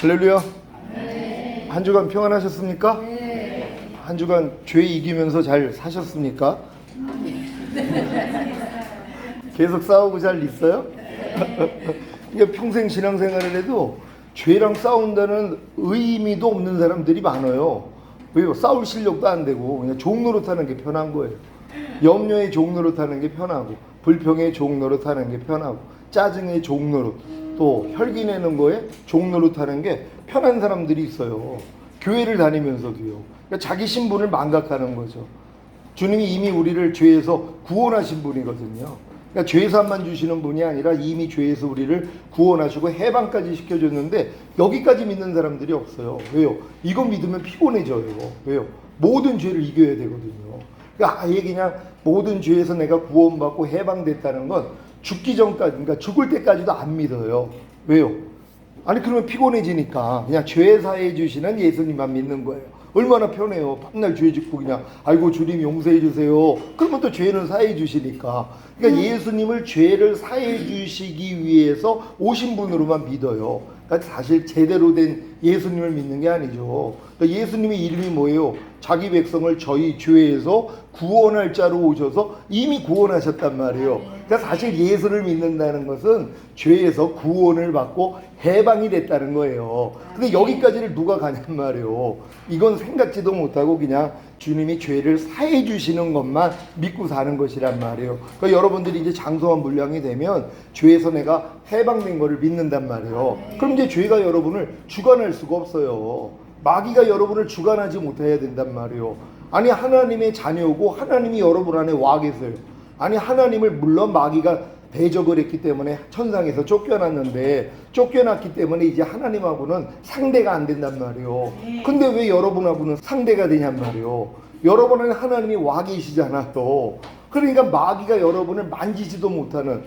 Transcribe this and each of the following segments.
할렐루야. 네. 한 주간 평안하셨습니까? 네. 한 주간 죄 이기면서 잘 사셨습니까? 계속 싸우고 잘 있어요? 그러니까 평생 신앙생활을 해도 죄랑 싸운다는 의미도 없는 사람들이 많아요. 왜요? 싸울 실력도 안 되고 그냥 종노릇하는 게 편한 거예요. 염려의 종노릇하는 게 편하고, 불평의 종노릇하는 게 편하고, 짜증의 종노릇, 또 혈기 내는 거에 종노릇하는 게 편한 사람들이 있어요. 교회를 다니면서도요. 그러니까 자기 신분을 망각하는 거죠. 주님이 이미 우리를 죄에서 구원하신 분이거든요. 그러니까 죄사함만 주시는 분이 아니라 이미 죄에서 우리를 구원하시고 해방까지 시켜줬는데 여기까지 믿는 사람들이 없어요. 왜요? 이거 믿으면 피곤해져요. 왜요? 모든 죄를 이겨야 되거든요. 그러니까 아예 그냥 모든 죄에서 내가 구원받고 해방됐다는 건 죽기 전까지, 그러니까 죽을 때까지도 안 믿어요. 왜요? 아니 그러면 피곤해지니까 그냥 죄 사해 주시는 예수님만 믿는 거예요. 얼마나 편해요. 맨날 죄 짓고 그냥 아이고 주님 용서해 주세요. 그러면 또 죄는 사해 주시니까. 그러니까 예수님을 죄를 사해 주시기 위해서 오신 분으로만 믿어요. 그러니까 사실 제대로 된 예수님을 믿는 게 아니죠. 그러니까 예수님의 이름이 뭐예요? 자기 백성을 저희 죄에서 구원할 자로 오셔서 이미 구원하셨단 말이에요. 그러니까 사실 예수를 믿는다는 것은 죄에서 구원을 받고 해방이 됐다는 거예요. 근데 여기까지를 누가 가냔 말이에요. 이건 생각지도 못하고 그냥 주님이 죄를 사해 주시는 것만 믿고 사는 것이란 말이에요. 그러니까 여러분들이 이제 장성한 분량이 되면 죄에서 내가 해방된 것을 믿는단 말이에요. 그럼 이제 죄가 여러분을 주관할 수가 없어요. 마귀가 여러분을 주관하지 못해야 된단 말이에요. 아니 하나님의 자녀고 하나님이 여러분 안에 와 계세요. 아니 하나님을 물론 마귀가 대적을 했기 때문에 천상에서 쫓겨났는데 쫓겨났기 때문에 이제 하나님하고는 상대가 안 된단 말이에요. 근데 왜 여러분하고는 상대가 되냔 말이에요. 여러분은 하나님이 와 계시잖아 또. 그러니까 마귀가 여러분을 만지지도 못하는,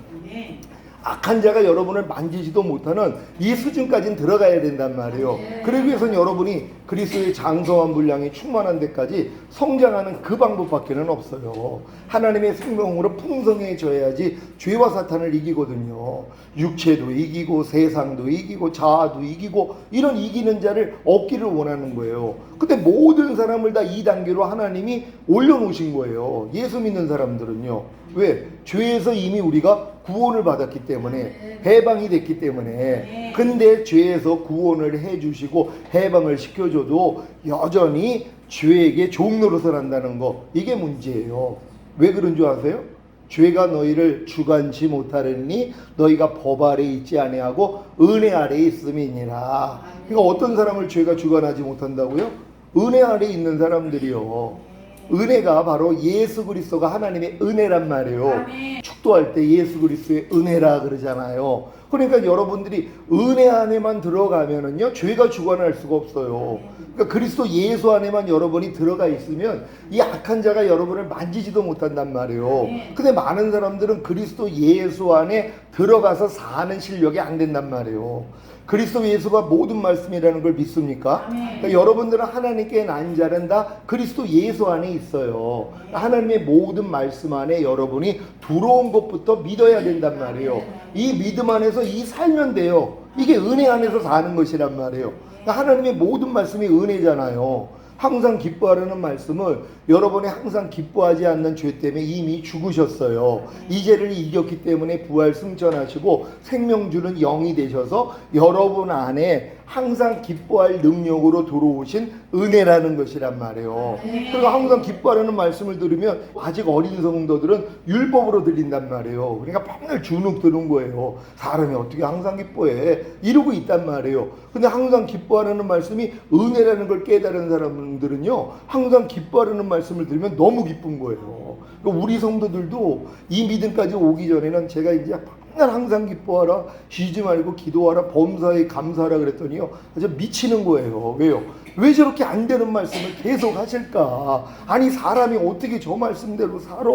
악한 자가 여러분을 만지지도 못하는 이 수준까지는 들어가야 된단 말이에요. 그러기 위해서는 여러분이 그리스도의 장성한 분량이 충만한 데까지 성장하는 그 방법밖에는 없어요. 하나님의 생명으로 풍성해져야지 죄와 사탄을 이기거든요. 육체도 이기고 세상도 이기고 자아도 이기고 이런 이기는 자를 얻기를 원하는 거예요. 근데 모든 사람을 다 이 단계로 하나님이 올려놓으신 거예요. 예수 믿는 사람들은요. 왜? 죄에서 이미 우리가 구원을 받았기 때문에, 해방이 됐기 때문에. 근데 죄에서 구원을 해주시고 해방을 시켜줘도 여전히 죄에게 종노릇을 한다는 거, 이게 문제예요. 왜 그런 줄 아세요? 죄가 너희를 주관치 못하려니 너희가 법 아래 있지 아니하고 은혜 아래 있음이니라. 그러니까 어떤 사람을 죄가 주관하지 못한다고요? 은혜 아래 있는 사람들이요. 은혜가 바로 예수 그리스도가 하나님의 은혜란 말이에요. 아멘. 축도할 때 예수 그리스도의 은혜라 그러잖아요. 그러니까 여러분들이 은혜 안에만 들어가면은요 죄가 주관할 수가 없어요. 그러니까 그리스도 예수 안에만 여러분이 들어가 있으면 이 악한 자가 여러분을 만지지도 못한단 말이에요. 근데 많은 사람들은 그리스도 예수 안에 들어가서 사는 실력이 안 된단 말이에요. 그리스도 예수가 모든 말씀이라는 걸 믿습니까? 그러니까 여러분들은 하나님께 난 자는 다 그리스도 예수 안에 있어요. 하나님의 모든 말씀 안에 여러분이 들어온 것부터 믿어야 된단 말이에요. 이 믿음 안에서 이 살면 돼요. 이게 은혜 안에서 사는 것이란 말이에요. 그러니까 하나님의 모든 말씀이 은혜잖아요. 항상 기뻐하라는 말씀을 여러분이 항상 기뻐하지 않는 죄 때문에 이미 죽으셨어요. 이 죄를 이겼기 때문에 부활 승천하시고 생명 주는 영이 되셔서 여러분 안에 항상 기뻐할 능력으로 들어오신 은혜라는 것이란 말이에요. 그러니까 항상 기뻐하라는 말씀을 들으면 아직 어린 성도들은 율법으로 들린단 말이에요. 그러니까 맨날 주눅 드는 거예요. 사람이 어떻게 항상 기뻐해? 이러고 있단 말이에요. 근데 항상 기뻐하라는 말씀이 은혜라는 걸 깨달은 사람들은요 항상 기뻐하라는 말씀을 들으면 너무 기쁜 거예요. 그러니까 우리 성도들도 이 믿음까지 오기 전에는 제가 이제 맨날 항상 기뻐하라, 쉬지 말고 기도하라, 범사에 감사하라 그랬더니요 아주 미치는 거예요. 왜요? 왜 저렇게 안 되는 말씀을 계속 하실까? 아니 사람이 어떻게 저 말씀대로 살아?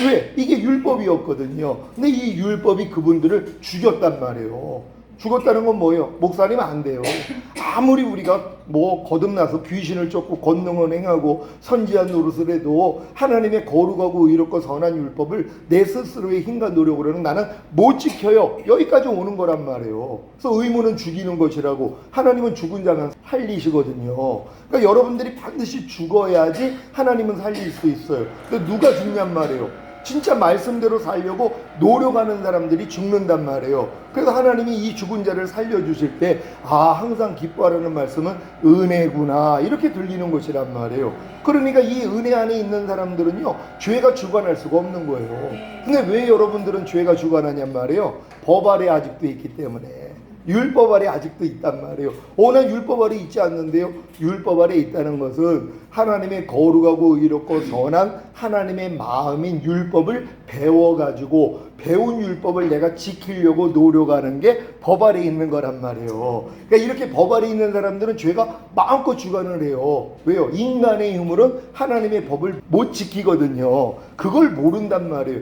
왜? 이게 율법이었거든요. 근데 이 율법이 그분들을 죽였단 말이에요. 죽었다는 건 뭐예요? 목사님 안 돼요. 아무리 우리가 뭐 거듭나서 귀신을 쫓고 권능을 행하고 선지한 노릇을 해도 하나님의 거룩하고 의롭고 선한 율법을 내 스스로의 힘과 노력으로는 나는 못 지켜요. 여기까지 오는 거란 말이에요. 그래서 의무는 죽이는 것이라고, 하나님은 죽은 자만 살리시거든요. 그러니까 여러분들이 반드시 죽어야지 하나님은 살릴 수 있어요. 근데 누가 죽냔 말이에요. 진짜 말씀대로 살려고 노력하는 사람들이 죽는단 말이에요. 그래서 하나님이 이 죽은 자를 살려주실 때 항상 기뻐하라는 말씀은 은혜구나, 이렇게 들리는 것이란 말이에요. 그러니까 이 은혜 안에 있는 사람들은요, 죄가 주관할 수가 없는 거예요. 근데 왜 여러분들은 죄가 주관하냔 말이에요. 법 아래 아직도 있기 때문에. 율법 아래 아직도 있단 말이에요. 난 율법 아래 있지 않는데요. 율법 아래 있다는 것은 하나님의 거룩하고 의롭고 선한 하나님의 마음인 율법을 배워가지고 배운 율법을 내가 지키려고 노력하는 게 법 아래 있는 거란 말이에요. 그러니까 이렇게 법 아래 있는 사람들은 죄가 마음껏 주관을 해요. 왜요? 인간의 힘으로는 하나님의 법을 못 지키거든요. 그걸 모른단 말이에요.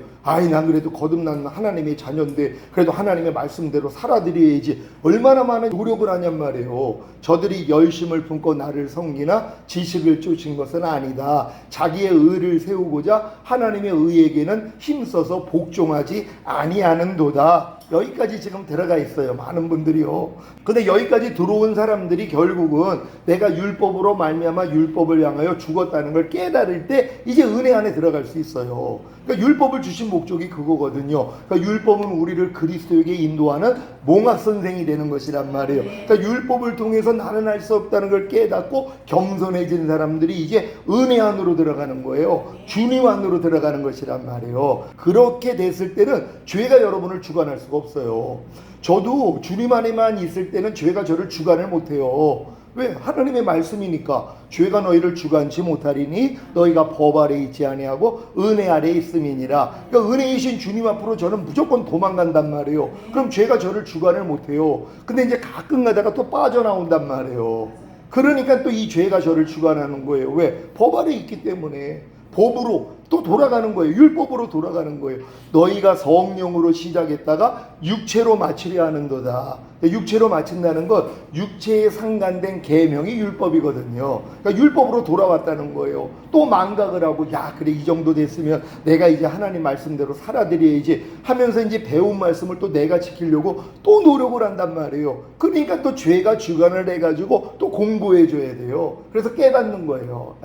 난 그래도 거듭난 하나님의 자녀인데 그래도 하나님의 말씀대로 살아드려야지, 얼마나 많은 노력을 하냔 말이에요. 저들이 열심을 품고 나를 섬기나 지식을 쫓은 것은 아니다. 자기의 의를 세우고자 하나님의 의에게는 힘써서 복종하지 아니하는도다. 여기까지 지금 들어가 있어요. 많은 분들이요. 근데 여기까지 들어온 사람들이 결국은 내가 율법으로 말미암아 율법을 향하여 죽었다는 걸 깨달을 때 이제 은혜 안에 들어갈 수 있어요. 그러니까 율법을 주신 목적이 그거거든요. 그러니까 율법은 우리를 그리스도에게 인도하는 몽학 선생이 되는 것이란 말이에요. 그러니까 율법을 통해서 나는 할 수 없다는 걸 깨닫고 겸손해진 사람들이 이제 은혜 안으로 들어가는 거예요. 주님 안으로 들어가는 것이란 말이에요. 그렇게 됐을 때는 죄가 여러분을 주관할 수가 없어요. 저도 주님 안에만 있을 때는 죄가 저를 주관을 못해요. 왜? 하나님의 말씀이니까. 죄가 너희를 주관치 못하리니 너희가 법 아래 있지 아니하고 은혜 아래 있음이니라. 그러니까 은혜이신 주님 앞으로 저는 무조건 도망간단 말이에요. 그럼 죄가 저를 주관을 못해요. 근데 이제 가끔 가다가 또 빠져나온단 말이에요. 그러니까 또 이 죄가 저를 주관하는 거예요. 왜? 법 아래 있기 때문에. 법으로 또 돌아가는 거예요. 율법으로 돌아가는 거예요. 너희가 성령으로 시작했다가 육체로 마치려 하는도다. 육체로 마친다는 것, 육체에 상관된 계명이 율법이거든요. 그러니까 율법으로 돌아왔다는 거예요. 또 망각을 하고, 그래 이 정도 됐으면 내가 이제 하나님 말씀대로 살아드려야지 하면서 이제 배운 말씀을 또 내가 지키려고 또 노력을 한단 말이에요. 그러니까 또 죄가 주관을 해가지고 또 공부해줘야 돼요. 그래서 깨닫는 거예요.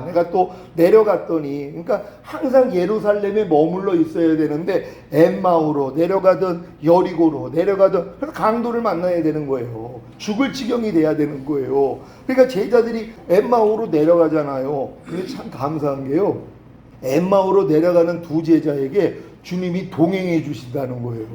내가 또 내려갔더니, 그러니까 항상 예루살렘에 머물러 있어야 되는데 엠마오로 내려가든 여리고로 내려가든, 그래서 강도를 만나야 되는 거예요. 죽을 지경이 돼야 되는 거예요. 그러니까 제자들이 엠마오로 내려가잖아요. 근데 참 감사한 게요, 엠마오로 내려가는 두 제자에게 주님이 동행해 주신다는 거예요.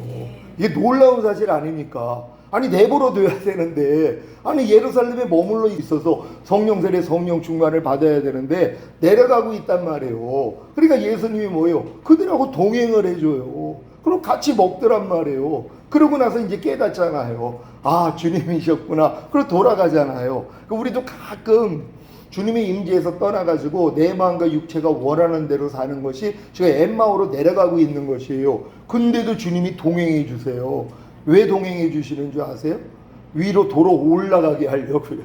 이게 놀라운 사실 아닙니까? 내버려 둬야 되는데, 예루살렘에 머물러 있어서 성령 세례 성령 충만을 받아야 되는데 내려가고 있단 말이에요. 그러니까 예수님이 뭐예요? 그들하고 동행을 해줘요. 그럼 같이 먹더란 말이에요. 그러고 나서 이제 깨닫잖아요. 주님이셨구나. 그리고 돌아가잖아요. 우리도 가끔 주님의 임재에서 떠나가지고 내 마음과 육체가 원하는 대로 사는 것이 제가 엠마오로 내려가고 있는 것이에요. 근데도 주님이 동행해 주세요. 왜 동행해 주시는 줄 아세요? 위로 도로 올라가게 하려고요.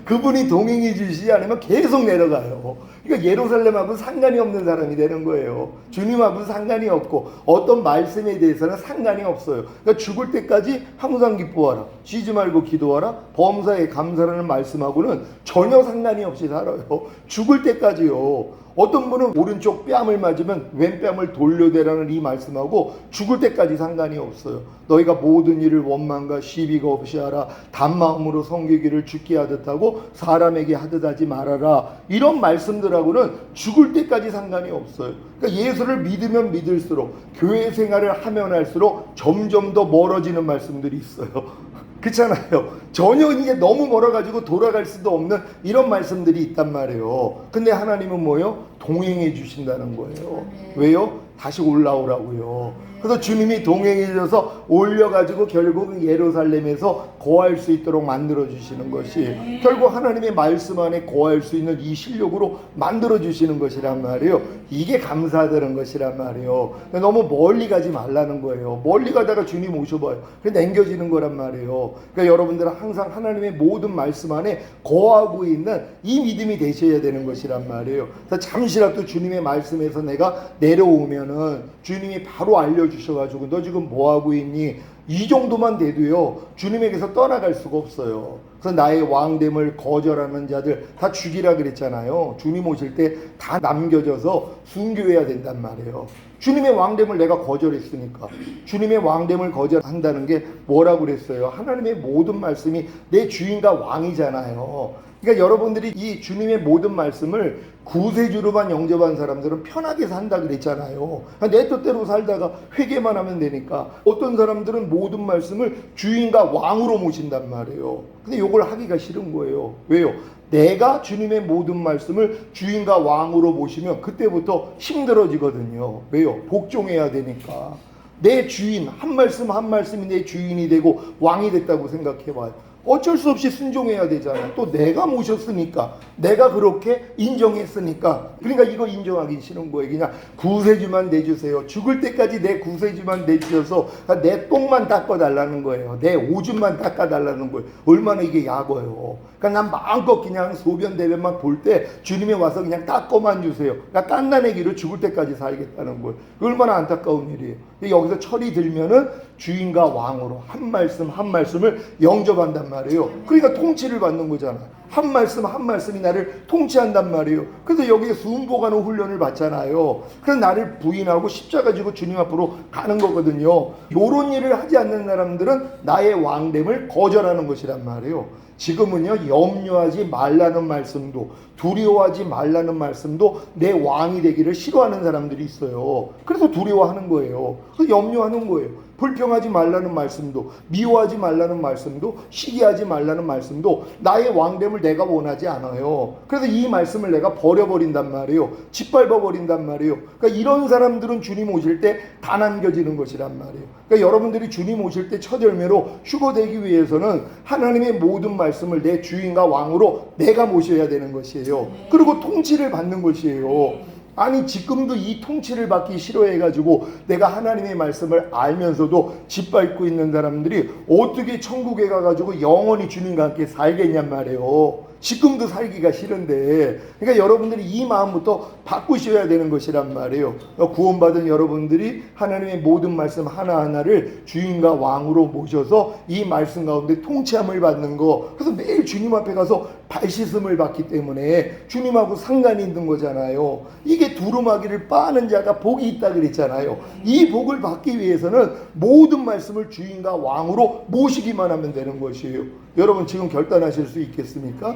그분이 동행해 주시지 않으면 계속 내려가요. 그러니까 예루살렘하고는 상관이 없는 사람이 되는 거예요. 주님하고는 상관이 없고 어떤 말씀에 대해서는 상관이 없어요. 그러니까 죽을 때까지 항상 기뻐하라, 쉬지 말고 기도하라, 범사에 감사라는 말씀하고는 전혀 상관이 없이 살아요. 죽을 때까지요. 어떤 분은 오른쪽 뺨을 맞으면 왼뺨을 돌려대라는 이 말씀하고 죽을 때까지 상관이 없어요. 너희가 모든 일을 원망과 시비가 없이 하라, 단마음으로 섬기기를 주께 하듯 하고 사람에게 하듯 하지 말아라. 이런 말씀들하고는 죽을 때까지 상관이 없어요. 그러니까 예수를 믿으면 믿을수록, 교회 생활을 하면 할수록 점점 더 멀어지는 말씀들이 있어요. 그렇잖아요. 전혀 이게 너무 멀어가지고 돌아갈 수도 없는 이런 말씀들이 있단 말이에요. 근데 하나님은 뭐요? 동행해 주신다는 거예요. 왜요? 다시 올라오라고요. 그래서 주님이 동행해 줘서 올려가지고 결국은 예루살렘에서 거할 수 있도록 만들어 주시는 것이 결국 하나님의 말씀 안에 거할 수 있는 이 실력으로 만들어 주시는 것이란 말이에요. 이게 감사되는 것이란 말이에요. 너무 멀리 가지 말라는 거예요. 멀리 가다가 주님 오셔봐요. 그게 남겨지는 거란 말이에요. 그러니까 여러분들은 항상 하나님의 모든 말씀 안에 거하고 있는 이 믿음이 되셔야 되는 것이란 말이에요. 그래서 잠시라도 주님의 말씀에서 내가 내려오면은 주님이 바로 알려주셔가지고 너 지금 뭐하고 있니? 이 정도만 돼도요 주님에게서 떠나갈 수가 없어요. 그래서 나의 왕됨을 거절하는 자들 다 죽이라 그랬잖아요. 주님 오실 때 다 남겨져서 순교해야 된단 말이에요. 주님의 왕됨을 내가 거절했으니까. 주님의 왕됨을 거절한다는 게 뭐라고 그랬어요? 하나님의 모든 말씀이 내 주인과 왕이잖아요. 그러니까 여러분들이 이 주님의 모든 말씀을 구세주로만 영접한 사람들은 편하게 산다 그랬잖아요. 내 뜻대로 살다가 회개만 하면 되니까. 어떤 사람들은 모든 말씀을 주인과 왕으로 모신단 말이에요. 근데 이걸 하기가 싫은 거예요. 왜요? 내가 주님의 모든 말씀을 주인과 왕으로 모시면 그때부터 힘들어지거든요. 왜요? 복종해야 되니까. 내 주인, 한 말씀 한 말씀이 내 주인이 되고 왕이 됐다고 생각해봐요. 어쩔 수 없이 순종해야 되잖아요. 또 내가 모셨으니까, 내가 그렇게 인정했으니까. 그러니까 이거 인정하기 싫은 거예요. 그냥 구세주만 내주세요. 죽을 때까지 내 구세주만 내주셔서 내 똥만 닦아달라는 거예요. 내 오줌만 닦아달라는 거예요. 얼마나 이게 야거예요. 그러니까 난 마음껏 그냥 소변 대변만 볼 때 주님이 와서 그냥 닦아만 주세요. 그러니까 깐난애기로 죽을 때까지 살겠다는 거예요. 얼마나 안타까운 일이에요. 여기서 철이 들면은 주인과 왕으로 한 말씀 한 말씀을 영접한단 말이에요. 그러니까 통치를 받는 거잖아. 한 말씀 한 말씀이 나를 통치한단 말이에요. 그래서 여기에 순복하는 훈련을 받잖아요. 그래서 나를 부인하고 십자가 지고 주님 앞으로 가는 거거든요. 요런 일을 하지 않는 사람들은 나의 왕됨을 거절하는 것이란 말이에요. 지금은요 염려하지 말라는 말씀도 두려워하지 말라는 말씀도 내 왕이 되기를 싫어하는 사람들이 있어요. 그래서 두려워하는 거예요. 그래서 염려하는 거예요. 불평하지 말라는 말씀도 미워하지 말라는 말씀도 시기하지 말라는 말씀도 나의 왕됨을 내가 원하지 않아요. 그래서 이 말씀을 내가 버려버린단 말이에요. 짓밟아버린단 말이에요. 그러니까 이런 사람들은 주님 오실 때 다 남겨지는 것이란 말이에요. 그러니까 여러분들이 주님 오실 때 첫 열매로 휴거되기 위해서는 하나님의 모든 말씀을 내 주인과 왕으로 내가 모셔야 되는 것이에요. 그리고 통치를 받는 것이에요. 아니 지금도 이 통치를 받기 싫어해가지고 내가 하나님의 말씀을 알면서도 짓밟고 있는 사람들이 어떻게 천국에 가가지고 영원히 주님과 함께 살겠냔 말이에요. 지금도 살기가 싫은데. 그러니까 여러분들이 이 마음부터 바꾸셔야 되는 것이란 말이에요. 구원받은 여러분들이 하나님의 모든 말씀 하나하나를 주인과 왕으로 모셔서 이 말씀 가운데 통치함을 받는 거. 그래서 매일 주님 앞에 가서 발 씻음을 받기 때문에 주님하고 상관이 있는 거잖아요. 이게 두루마기를 빠는 자가 복이 있다 그랬잖아요. 이 복을 받기 위해서는 모든 말씀을 주인과 왕으로 모시기만 하면 되는 것이에요. 여러분 지금 결단하실 수 있겠습니까?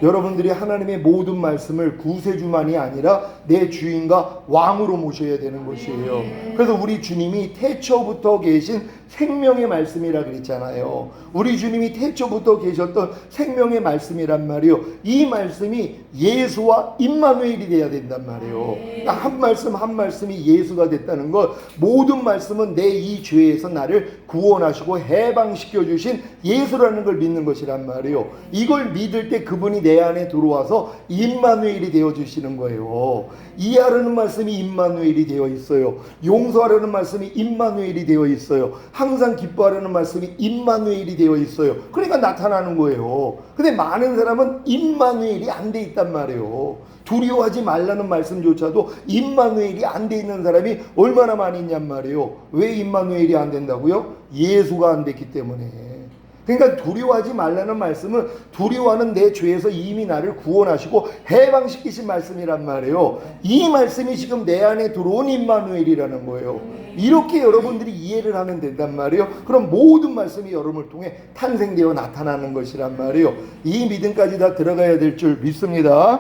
여러분들이 하나님의 모든 말씀을 구세주만이 아니라 내 주인과 왕으로 모셔야 되는 것이에요. 그래서 우리 주님이 태초부터 계신 생명의 말씀이라 그랬잖아요. 우리 주님이 태초부터 계셨던 생명의 말씀이란 말이에요. 이 말씀이 예수와 임마누엘이 돼야 된단 말이에요. 한 말씀 한 말씀이 예수가 됐다는 것, 모든 말씀은 내 이 죄에서 나를 구원하시고 해방시켜 주신 예수라는 걸 믿는 것이란 말이에요. 이걸 믿을 때 그분이 내 안에 들어와서 임마누엘이 되어 주시는 거예요. 이해하려는 말씀이 임마누엘이 되어 있어요. 용서하려는 말씀이 임마누엘이 되어 있어요. 항상 기뻐하려는 말씀이 임마누엘이 되어 있어요. 그러니까 나타나는 거예요. 근데 많은 사람은 임마누엘이 안 돼 있단 말이에요. 두려워하지 말라는 말씀조차도 임마누엘이 안 돼 있는 사람이 얼마나 많이 있냔 말이에요. 왜 임마누엘이 안 된다고요? 예수가 안 됐기 때문에. 그러니까 두려워하지 말라는 말씀은 두려워하는 내 죄에서 이미 나를 구원하시고 해방시키신 말씀이란 말이에요. 이 말씀이 지금 내 안에 들어온 임마누엘이라는 거예요. 이렇게 여러분들이 이해를 하면 된단 말이에요. 그럼 모든 말씀이 여러분을 통해 탄생되어 나타나는 것이란 말이에요. 이 믿음까지 다 들어가야 될 줄 믿습니다.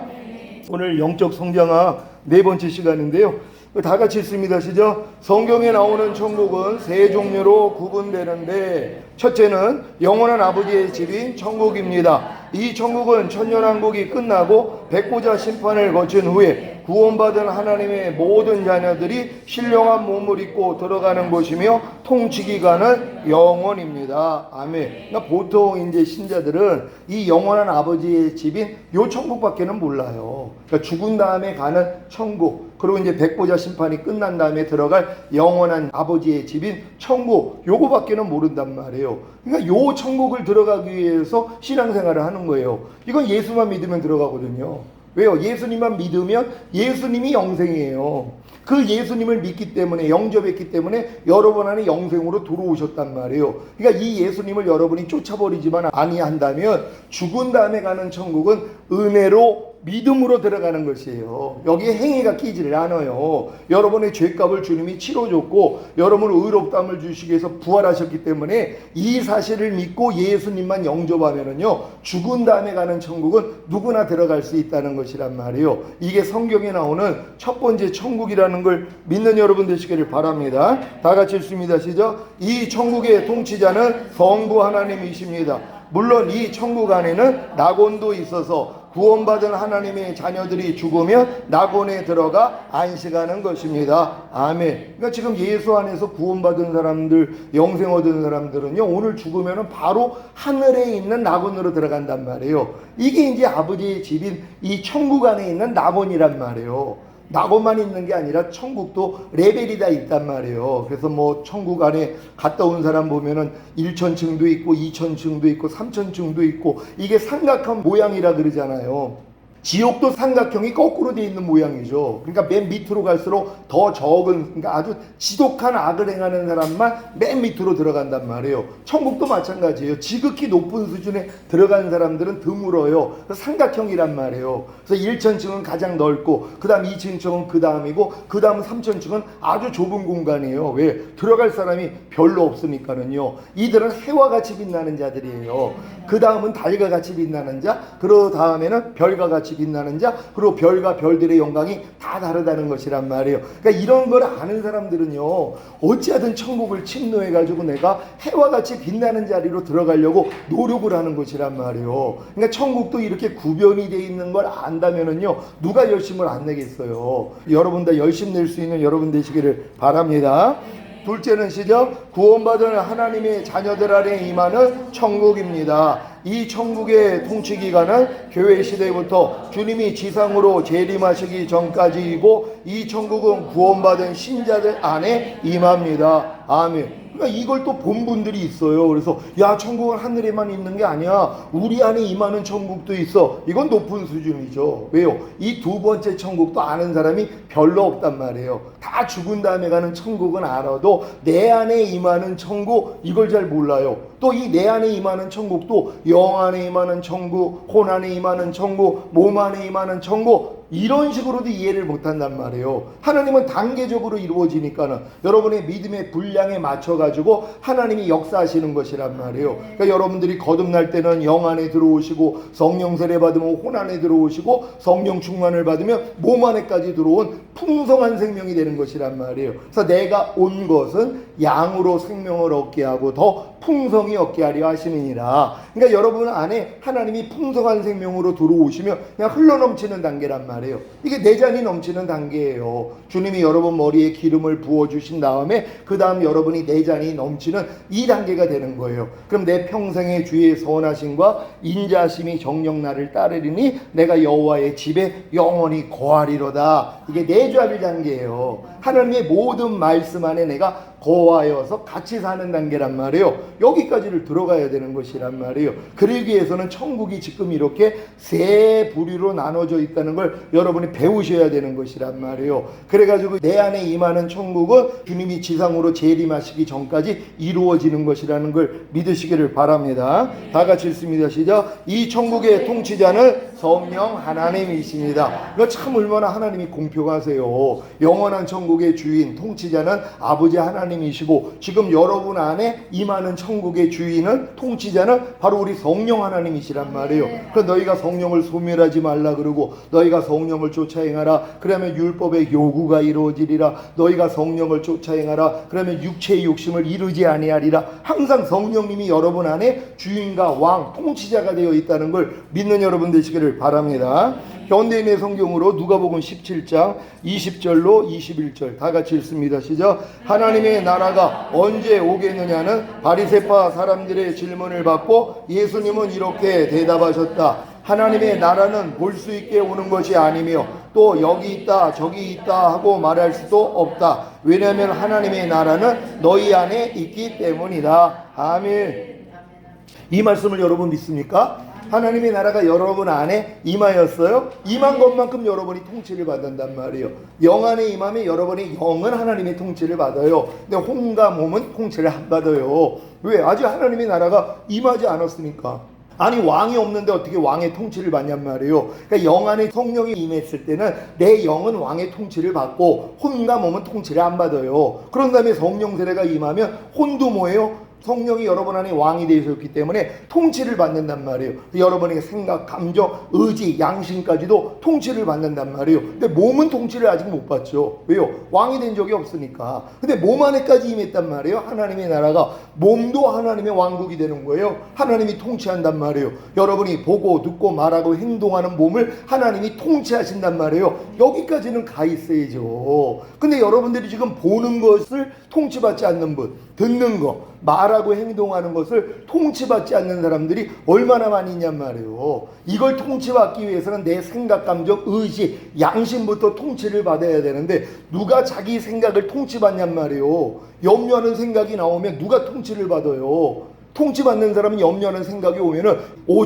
오늘 영적 성장학 네 번째 시간인데요. 다 같이 읽습니다. 시작. 성경에 나오는 천국은 세 종류로 구분되는데 첫째는 영원한 아버지의 집인 천국입니다. 이 천국은 천년왕국이 끝나고 백보자 심판을 거친 후에 구원받은 하나님의 모든 자녀들이 신령한 몸을 입고 들어가는 곳이며 통치기간은 영원입니다. 아멘. 그러니까 보통 이제 신자들은 이 영원한 아버지의 집인 요 천국밖에는 몰라요. 그러니까 죽은 다음에 가는 천국, 그리고 이제 백보자 심판이 끝난 다음에 들어갈 영원한 아버지의 집인 천국, 요거밖에는 모른단 말이에요. 그러니까 요 천국을 들어가기 위해서 신앙생활을 하는 거예요. 이건 예수만 믿으면 들어가거든요. 왜요? 예수님만 믿으면 예수님이 영생이에요. 그 예수님을 믿기 때문에, 영접했기 때문에 여러분 안에 영생으로 들어오셨단 말이에요. 그러니까 이 예수님을 여러분이 쫓아버리지만 아니한다면 죽은 다음에 가는 천국은 은혜로 믿음으로 들어가는 것이에요. 여기에 행위가 끼지를 않아요. 여러분의 죄값을 주님이 치러줬고 여러분을 의롭다함을 주시기 위해서 부활하셨기 때문에 이 사실을 믿고 예수님만 영접하면은요, 죽은 다음에 가는 천국은 누구나 들어갈 수 있다는 것이란 말이에요. 이게 성경에 나오는 첫 번째 천국이라는 걸 믿는 여러분 되시기를 바랍니다. 다 같이 읽습니다. 시작. 이 천국의 통치자는 성부 하나님이십니다. 물론 이 천국 안에는 낙원도 있어서 구원받은 하나님의 자녀들이 죽으면 낙원에 들어가 안식하는 것입니다. 아멘. 그러니까 지금 예수 안에서 구원받은 사람들, 영생 얻은 사람들은요, 오늘 죽으면 바로 하늘에 있는 낙원으로 들어간단 말이에요. 이게 이제 아버지의 집인 이 천국 안에 있는 낙원이란 말이에요. 낙원만 있는 게 아니라 천국도 레벨이 다 있단 말이에요. 그래서 뭐 천국 안에 갔다 온 사람 보면은 1,000층도 있고 2,000층도 있고 3,000층도 있고, 이게 삼각형 모양이라 그러잖아요. 지옥도 삼각형이 거꾸로 되어 있는 모양이죠. 그러니까 맨 밑으로 갈수록 더 적은, 그러니까 아주 지독한 악을 행하는 사람만 맨 밑으로 들어간단 말이에요. 천국도 마찬가지예요. 지극히 높은 수준에 들어간 사람들은 드물어요. 삼각형이란 말이에요. 그래서 1,000층은 가장 넓고, 그 다음 2,000층은 그 다음이고, 그 다음 3,000층은 아주 좁은 공간이에요. 왜? 들어갈 사람이 별로 없으니까는요. 이들은 해와 같이 빛나는 자들이에요. 그 다음은 달과 같이 빛나는 자, 그 다음에는 별과 같이 빛나는 자, 그리고 별과 별들의 영광이 다 다르다는 것이란 말이에요. 그러니까 이런 걸 아는 사람들은요, 어찌하든 천국을 침노해가지고 내가 해와 같이 빛나는 자리로 들어가려고 노력을 하는 것이란 말이에요. 그러니까 천국도 이렇게 구별이 되어 있는 걸 안다면은요, 누가 열심을 안 내겠어요. 여러분 다 열심 낼 수 있는 여러분 되시기를 바랍니다. 둘째는 시작. 구원받은 하나님의 자녀들 아래 임하는 천국입니다. 이 천국의 통치 기간은 교회 시대부터 주님이 지상으로 재림하시기 전까지이고, 이 천국은 구원받은 신자들 안에 임합니다. 아멘. 그러니까 이걸 또 본 분들이 있어요. 그래서 야, 천국은 하늘에만 있는 게 아니야, 우리 안에 임하는 천국도 있어. 이건 높은 수준이죠. 왜요? 이 두 번째 천국도 아는 사람이 별로 없단 말이에요. 다 죽은 다음에 가는 천국은 알아도 내 안에 임하는 천국, 이걸 잘 몰라요. 또 이 내 안에 임하는 천국도 영 안에 임하는 천국, 혼 안에 임하는 천국, 몸 안에 임하는 천국, 이런 식으로도 이해를 못한단 말이에요. 하나님은 단계적으로 이루어지니까는 여러분의 믿음의 분량에 맞춰가지고 하나님이 역사하시는 것이란 말이에요. 그러니까 여러분들이 거듭날 때는 영 안에 들어오시고, 성령 세례 받으면 혼 안에 들어오시고, 성령 충만을 받으면 몸 안에까지 들어온 풍성한 생명이 되는 것이란 말이에요. 그래서 내가 온 것은 양으로 생명을 얻게 하고 더 풍성히 얻게 하려 하시느니라. 그러니까 여러분 안에 하나님이 풍성한 생명으로 들어오시면 그냥 흘러넘치는 단계란 말이에요. 이게 내잔이 넘치는 단계예요. 주님이 여러분 머리에 기름을 부어주신 다음에 그 다음 여러분이 내잔이 넘치는 이 단계가 되는 거예요. 그럼 내 평생의 주의 선하심과 인자심이 정녕 나를 따르리니 내가 여호와의 집에 영원히 거하리로다. 이게 내주할 단계예요. 하나님의 모든 말씀 안에 내가 거하여서 같이 사는 단계란 말이에요. 여기까지를 들어가야 되는 것이란 말이에요. 그러기 위해서는 천국이 지금 이렇게 세 부류로 나눠져 있다는 걸 여러분이 배우셔야 되는 것이란 말이에요. 그래가지고 내 안에 임하는 천국은 주님이 지상으로 재림하시기 전까지 이루어지는 것이라는 걸 믿으시기를 바랍니다. 다 같이 읽습니다. 시작. 이 천국의 통치자는 성령 하나님이십니다. 이거 참 얼마나 하나님이 공평하세요. 영원한 천국의 주인, 통치자는 아버지 하나님이시고 지금 여러분 안에 임하는 천국의 주인은, 통치자는 바로 우리 성령 하나님이시란 말이에요. 그래서 너희가 성령을 소멸하지 말라 그러고 너희가 성령을 쫓아 행하라. 그러면 율법의 요구가 이루어지리라. 너희가 성령을 쫓아 행하라. 그러면 육체의 욕심을 이루지 아니하리라. 항상 성령님이 여러분 안에 주인과 왕, 통치자가 되어 있다는 걸 믿는 여러분 되시기를 바랍니다. 현대인의 성경으로 누가복음 17장 20절로 21절 다 같이 읽습니다. 시작. 하나님의 나라가 언제 오겠느냐는 바리새파 사람들의 질문을 받고 예수님은 이렇게 대답하셨다. 하나님의 나라는 볼 수 있게 오는 것이 아니며 또 여기 있다 저기 있다 하고 말할 수도 없다. 왜냐하면 하나님의 나라는 너희 안에 있기 때문이다. 아멘. 이 말씀을 여러분 믿습니까? 하나님의 나라가 여러분 안에 임하였어요. 임한 것만큼 여러분이 통치를 받는단 말이에요. 영 안에 임하면 여러분의 영은 하나님의 통치를 받아요. 근데 혼과 몸은 통치를 안 받아요. 왜? 아직 하나님의 나라가 임하지 않았으니까. 아니 왕이 없는데 어떻게 왕의 통치를 받냔 말이에요. 그러니까 영 안에 성령이 임했을 때는 내 영은 왕의 통치를 받고 혼과 몸은 통치를 안 받아요. 그런 다음에 성령 세례가 임하면 혼도 뭐예요? 성령이 여러분 안에 왕이 되셨기 때문에 통치를 받는단 말이에요. 여러분의 생각, 감정, 의지, 양심까지도 통치를 받는단 말이에요. 근데 몸은 통치를 아직 못 받죠. 왜요? 왕이 된 적이 없으니까. 근데 몸 안에까지 임했단 말이에요. 하나님의 나라가. 몸도 하나님의 왕국이 되는 거예요. 하나님이 통치한단 말이에요. 여러분이 보고 듣고 말하고 행동하는 몸을 하나님이 통치하신단 말이에요. 여기까지는 가 있어야죠. 근데 여러분들이 지금 보는 것을 통치받지 않는 분, 듣는 거, 말하고 행동하는 것을 통치받지 않는 사람들이 얼마나 많이 있냔 말이에요. 이걸 통치받기 위해서는 내 생각, 감정, 의지, 양심부터 통치를 받아야 되는데 누가 자기 생각을 통치받냔 말이에요. 염려하는 생각이 나오면 누가 통치를 받아요? 통치받는 사람은 염려하는 생각이 오면은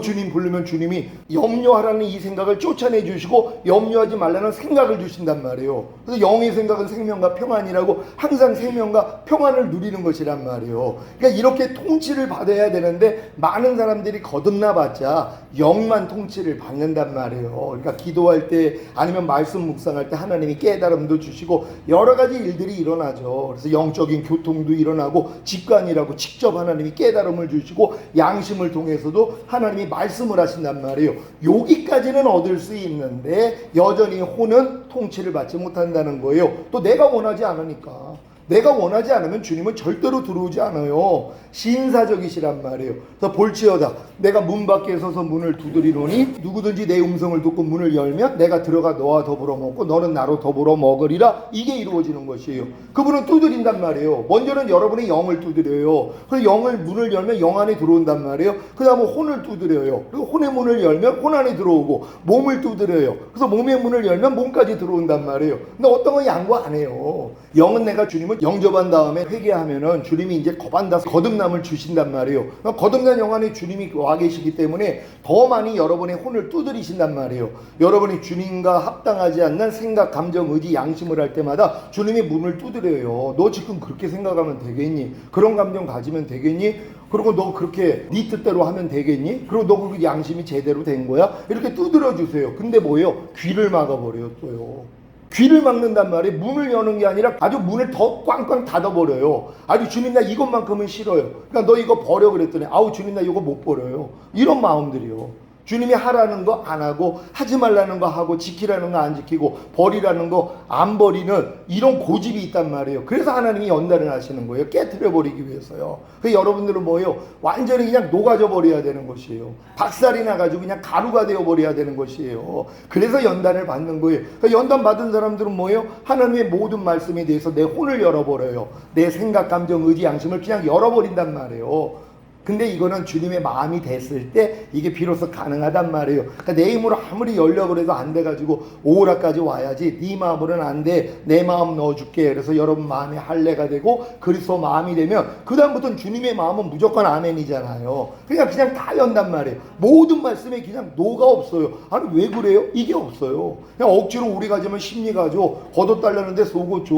주님 부르면 주님이 염려하라는 이 생각을 쫓아내 주시고 염려하지 말라는 생각을 주신단 말이에요. 그래서 영의 생각은 생명과 평안이라고 항상 생명과 평안을 누리는 것이란 말이에요. 그러니까 이렇게 통치를 받아야 되는데 많은 사람들이 거듭나 봤자 영만 통치를 받는단 말이에요. 그러니까 기도할 때 아니면 말씀 묵상할 때 하나님이 깨달음도 주시고 여러 가지 일들이 일어나죠. 그래서 영적인 교통도 일어나고 직관이라고 직접 하나님이 깨달음을 주시고 양심을 통해서도 하나님이 말씀을 하신단 말이에요. 여기까지는 얻을 수 있는데 여전히 혼은 통치를 받지 못한다는 거예요. 또 내가 원하지 않으니까. 내가 원하지 않으면 주님은 절대로 들어오지 않아요. 신사적이시란 말이에요. 그래서 볼지어다 내가 문 밖에 서서 문을 두드리노니 누구든지 내 음성을 듣고 문을 열면 내가 들어가 너와 더불어 먹고 너는 나로 더불어 먹으리라. 이게 이루어지는 것이에요. 그분은 두드린단 말이에요. 먼저는 여러분의 영을 두드려요. 그래서 영을 문을 열면 영 안에 들어온단 말이에요. 그 다음에 혼을 두드려요. 그리고 혼의 문을 열면 혼 안에 들어오고 몸을 두드려요. 그래서 몸의 문을 열면 몸까지 들어온단 말이에요. 근데 어떤 건 양보 안 해요. 영은 내가 주님을 영접한 다음에 회개하면은 주님이 이제 거듭남을 주신단 말이에요. 거듭난 영 안에 주님이 와 계시기 때문에 더 많이 여러분의 혼을 두드리신단 말이에요. 여러분이 주님과 합당하지 않는 생각, 감정, 의지, 양심을 할 때마다 주님이 문을 두드려요. 너 지금 그렇게 생각하면 되겠니? 그런 감정 가지면 되겠니? 그리고 너 그렇게 네 뜻대로 하면 되겠니? 그리고 너 그 양심이 제대로 된 거야? 이렇게 두드려 주세요. 근데 뭐예요? 귀를 막아버려요. 또요. 귀를 막는단 말이에요. 문을 여는 게 아니라 아주 문을 더 꽝꽝 닫아버려요. 아주 주님 나 이것만큼은 싫어요. 그러니까 너 이거 버려 그랬더니 아우 주님 나 이거 못 버려요. 이런 마음들이요. 주님이 하라는 거 안 하고 하지 말라는 거 하고 지키라는 거 안 지키고 버리라는 거 안 버리는 이런 고집이 있단 말이에요. 그래서 하나님이 연단을 하시는 거예요. 깨트려 버리기 위해서요. 그래서 여러분들은 뭐예요? 완전히 그냥 녹아져 버려야 되는 것이에요. 박살이 나가지고 그냥 가루가 되어 버려야 되는 것이에요. 그래서 연단을 받는 거예요. 그러니까 연단 받은 사람들은 뭐예요? 하나님의 모든 말씀에 대해서 내 혼을 열어버려요. 내 생각, 감정, 의지, 양심을 그냥 열어버린단 말이에요. 근데 이거는 주님의 마음이 됐을 때 이게 비로소 가능하단 말이에요. 그러니까 내 힘으로 아무리 열려고 해도 안 돼가지고 오라까지 와야지. 네 마음으로는 안 돼. 내 마음 넣어줄게. 그래서 여러분 마음이 할례가 되고 그리스도 마음이 되면 그 다음부터는 주님의 마음은 무조건 아멘이잖아요. 그러니까 그냥 다 연단 말이에요. 모든 말씀에 그냥 노가 없어요. 아니 왜 그래요? 이게 없어요. 그냥 억지로 우리 가지면 심리 가져. 걷어달라는데 속어 줘.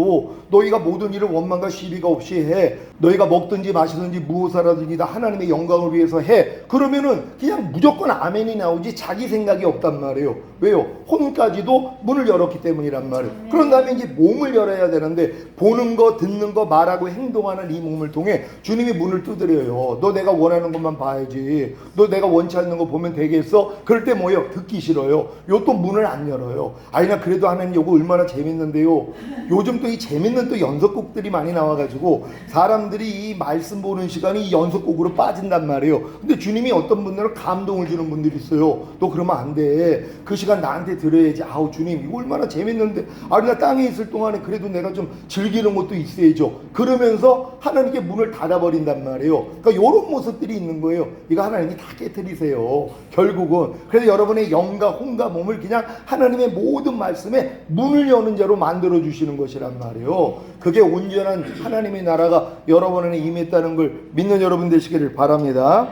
너희가 모든 일을 원망과 시비가 없이 해. 너희가 먹든지 마시든지 무엇하라든지 다 하나님의 하나님의 영광을 위해서 해. 그러면은 그냥 무조건 아멘이 나오지 자기 생각이 없단 말이에요. 왜요? 혼까지도 문을 열었기 때문이란 말이에요. 그런 다음에 이제 몸을 열어야 되는데 보는 거, 듣는 거, 말하고 행동하는 이 몸을 통해 주님이 문을 두드려요. 너 내가 원하는 것만 봐야지. 너 내가 원치 않는 거 보면 되겠어? 그럴 때 뭐예요? 듣기 싫어요. 요 또 문을 안 열어요. 아니 나 그래도 하나님 요거 얼마나 재밌는데요. 요즘 또 이 재밌는 또 연속곡들이 많이 나와가지고 사람들이 이 말씀 보는 시간이 이 연속곡으로 빠진단 말이에요. 근데 주님이 어떤 분들은 감동을 주는 분들이 있어요. 너 그러면 안 돼. 그 시간 나한테 들어야지. 아우 주님 이거 얼마나 재밌는데. 아니 나 땅에 있을 동안에 그래도 내가 좀 즐기는 것도 있어야죠. 그러면서 하나님께 문을 닫아버린단 말이에요. 그러니까 이런 모습들이 있는 거예요. 이거 하나님이 다 깨트리세요. 결국은. 그래서 여러분의 영과 혼과 몸을 그냥 하나님의 모든 말씀에 문을 여는 자로 만들어 주시는 것이란 말이에요. 그게 온전한 하나님의 나라가 여러분 안에 임했다는 걸 믿는 여러분 되시기를 바랍니다.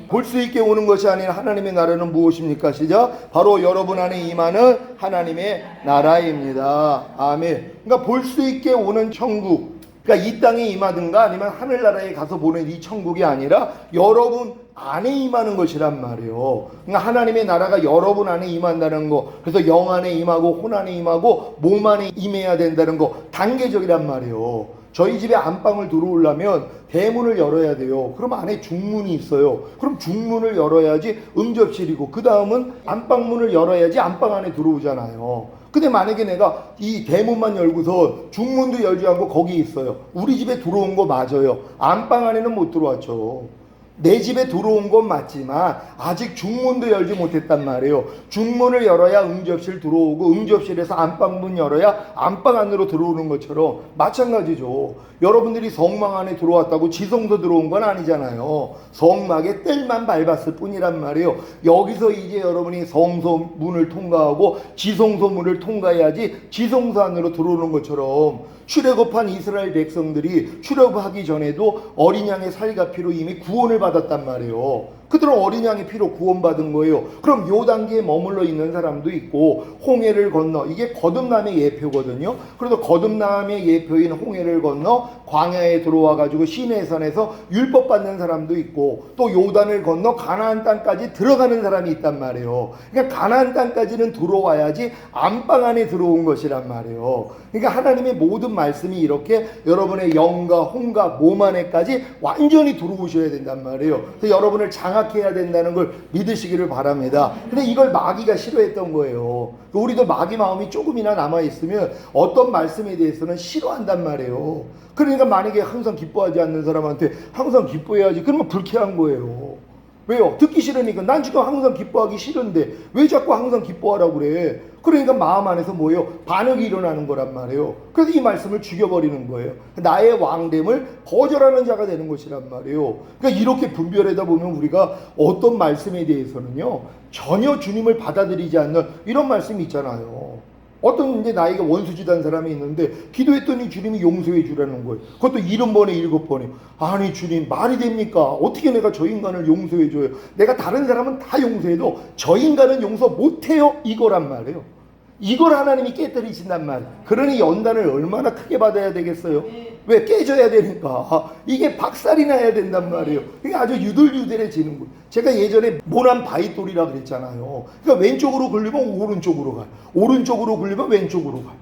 볼 수 있게 오는 것이 아닌 하나님의 나라는 무엇입니까? 시작. 바로 여러분 안에 임하는 하나님의 나라입니다. 아멘. 그러니까 볼 수 있게 오는 천국. 그러니까 이 땅에 임하든가 아니면 하늘나라에 가서 보는 이 천국이 아니라 여러분 안에 임하는 것이란 말이에요. 그러니까 하나님의 나라가 여러분 안에 임한다는 거. 그래서 영 안에 임하고 혼 안에 임하고 몸 안에 임해야 된다는 거. 단계적이란 말이에요. 저희 집에 안방을 들어오려면 대문을 열어야 돼요. 그럼 안에 중문이 있어요. 그럼 중문을 열어야지 응접실이고 그 다음은 안방문을 열어야지 안방 안에 들어오잖아요. 근데 만약에 내가 이 대문만 열고서 중문도 열지 않고 거기 있어요. 우리 집에 들어온 거 맞아요. 안방 안에는 못 들어왔죠. 내 집에 들어온 건 맞지만 아직 중문도 열지 못했단 말이에요. 중문을 열어야 응접실 들어오고 응접실에서 안방문 열어야 안방 안으로 들어오는 것처럼 마찬가지죠. 여러분들이 성막 안에 들어왔다고 지성소 들어온 건 아니잖아요. 성막에 뜰만 밟았을 뿐이란 말이에요. 여기서 이제 여러분이 성소 문을 통과하고 지성소 문을 통과해야지 지성소 안으로 들어오는 것처럼 출애굽한 이스라엘 백성들이 출애굽하기 전에도 어린 양의 살과 피로 이미 구원을 받았단 말이에요. 그들은 어린 양의 피로 구원받은 거예요. 그럼 요 단계에 머물러 있는 사람도 있고 홍해를 건너 이게 거듭남의 예표거든요. 그래서 거듭남의 예표인 홍해를 건너 광야에 들어와 가지고 시내산에서 율법 받는 사람도 있고 또 요단을 건너 가나안 땅까지 들어가는 사람이 있단 말이에요. 그러니까 가나안 땅까지는 들어와야지 안방 안에 들어온 것이란 말이에요. 그러니까 하나님의 모든 말씀이 이렇게 여러분의 영과 혼과 몸 안에까지 완전히 들어오셔야 된단 말이에요. 그래서 여러분을 장악해야 된다는 걸 믿으시기를 바랍니다. 근데 이걸 마귀가 싫어했던 거예요. 우리도 마귀 마음이 조금이나 남아있으면 어떤 말씀에 대해서는 싫어한단 말이에요. 그러니까 만약에 항상 기뻐하지 않는 사람한테 항상 기뻐해야지 그러면 불쾌한 거예요. 왜요? 듣기 싫으니까. 난 지금 항상 기뻐하기 싫은데 왜 자꾸 항상 기뻐하라고 그래? 그러니까 마음 안에서 뭐예요? 반역이 일어나는 거란 말이에요. 그래서 이 말씀을 죽여버리는 거예요. 나의 왕됨을 거절하는 자가 되는 것이란 말이에요. 그러니까 이렇게 분별하다 보면 우리가 어떤 말씀에 대해서는요 전혀 주님을 받아들이지 않는 이런 말씀이 있잖아요. 어떤 이제 나에게 원수짓한 사람이 있는데 기도했더니 주님이 용서해 주라는 거예요. 그것도 70번에 7번에. 아니 주님 말이 됩니까? 어떻게 내가 저 인간을 용서해 줘요? 내가 다른 사람은 다 용서해도 저 인간은 용서 못해요? 이거란 말이에요. 이걸 하나님이 깨뜨리신단 말이에요. 그러니 연단을 얼마나 크게 받아야 되겠어요? 왜? 깨져야 되니까. 이게 박살이 나야 된단 말이에요. 이게 아주 유들유들해지는 거예요. 제가 예전에 모난 바위돌이라 그랬잖아요. 그러니까 왼쪽으로 굴리면 오른쪽으로 가요. 오른쪽으로 굴리면 왼쪽으로 가요.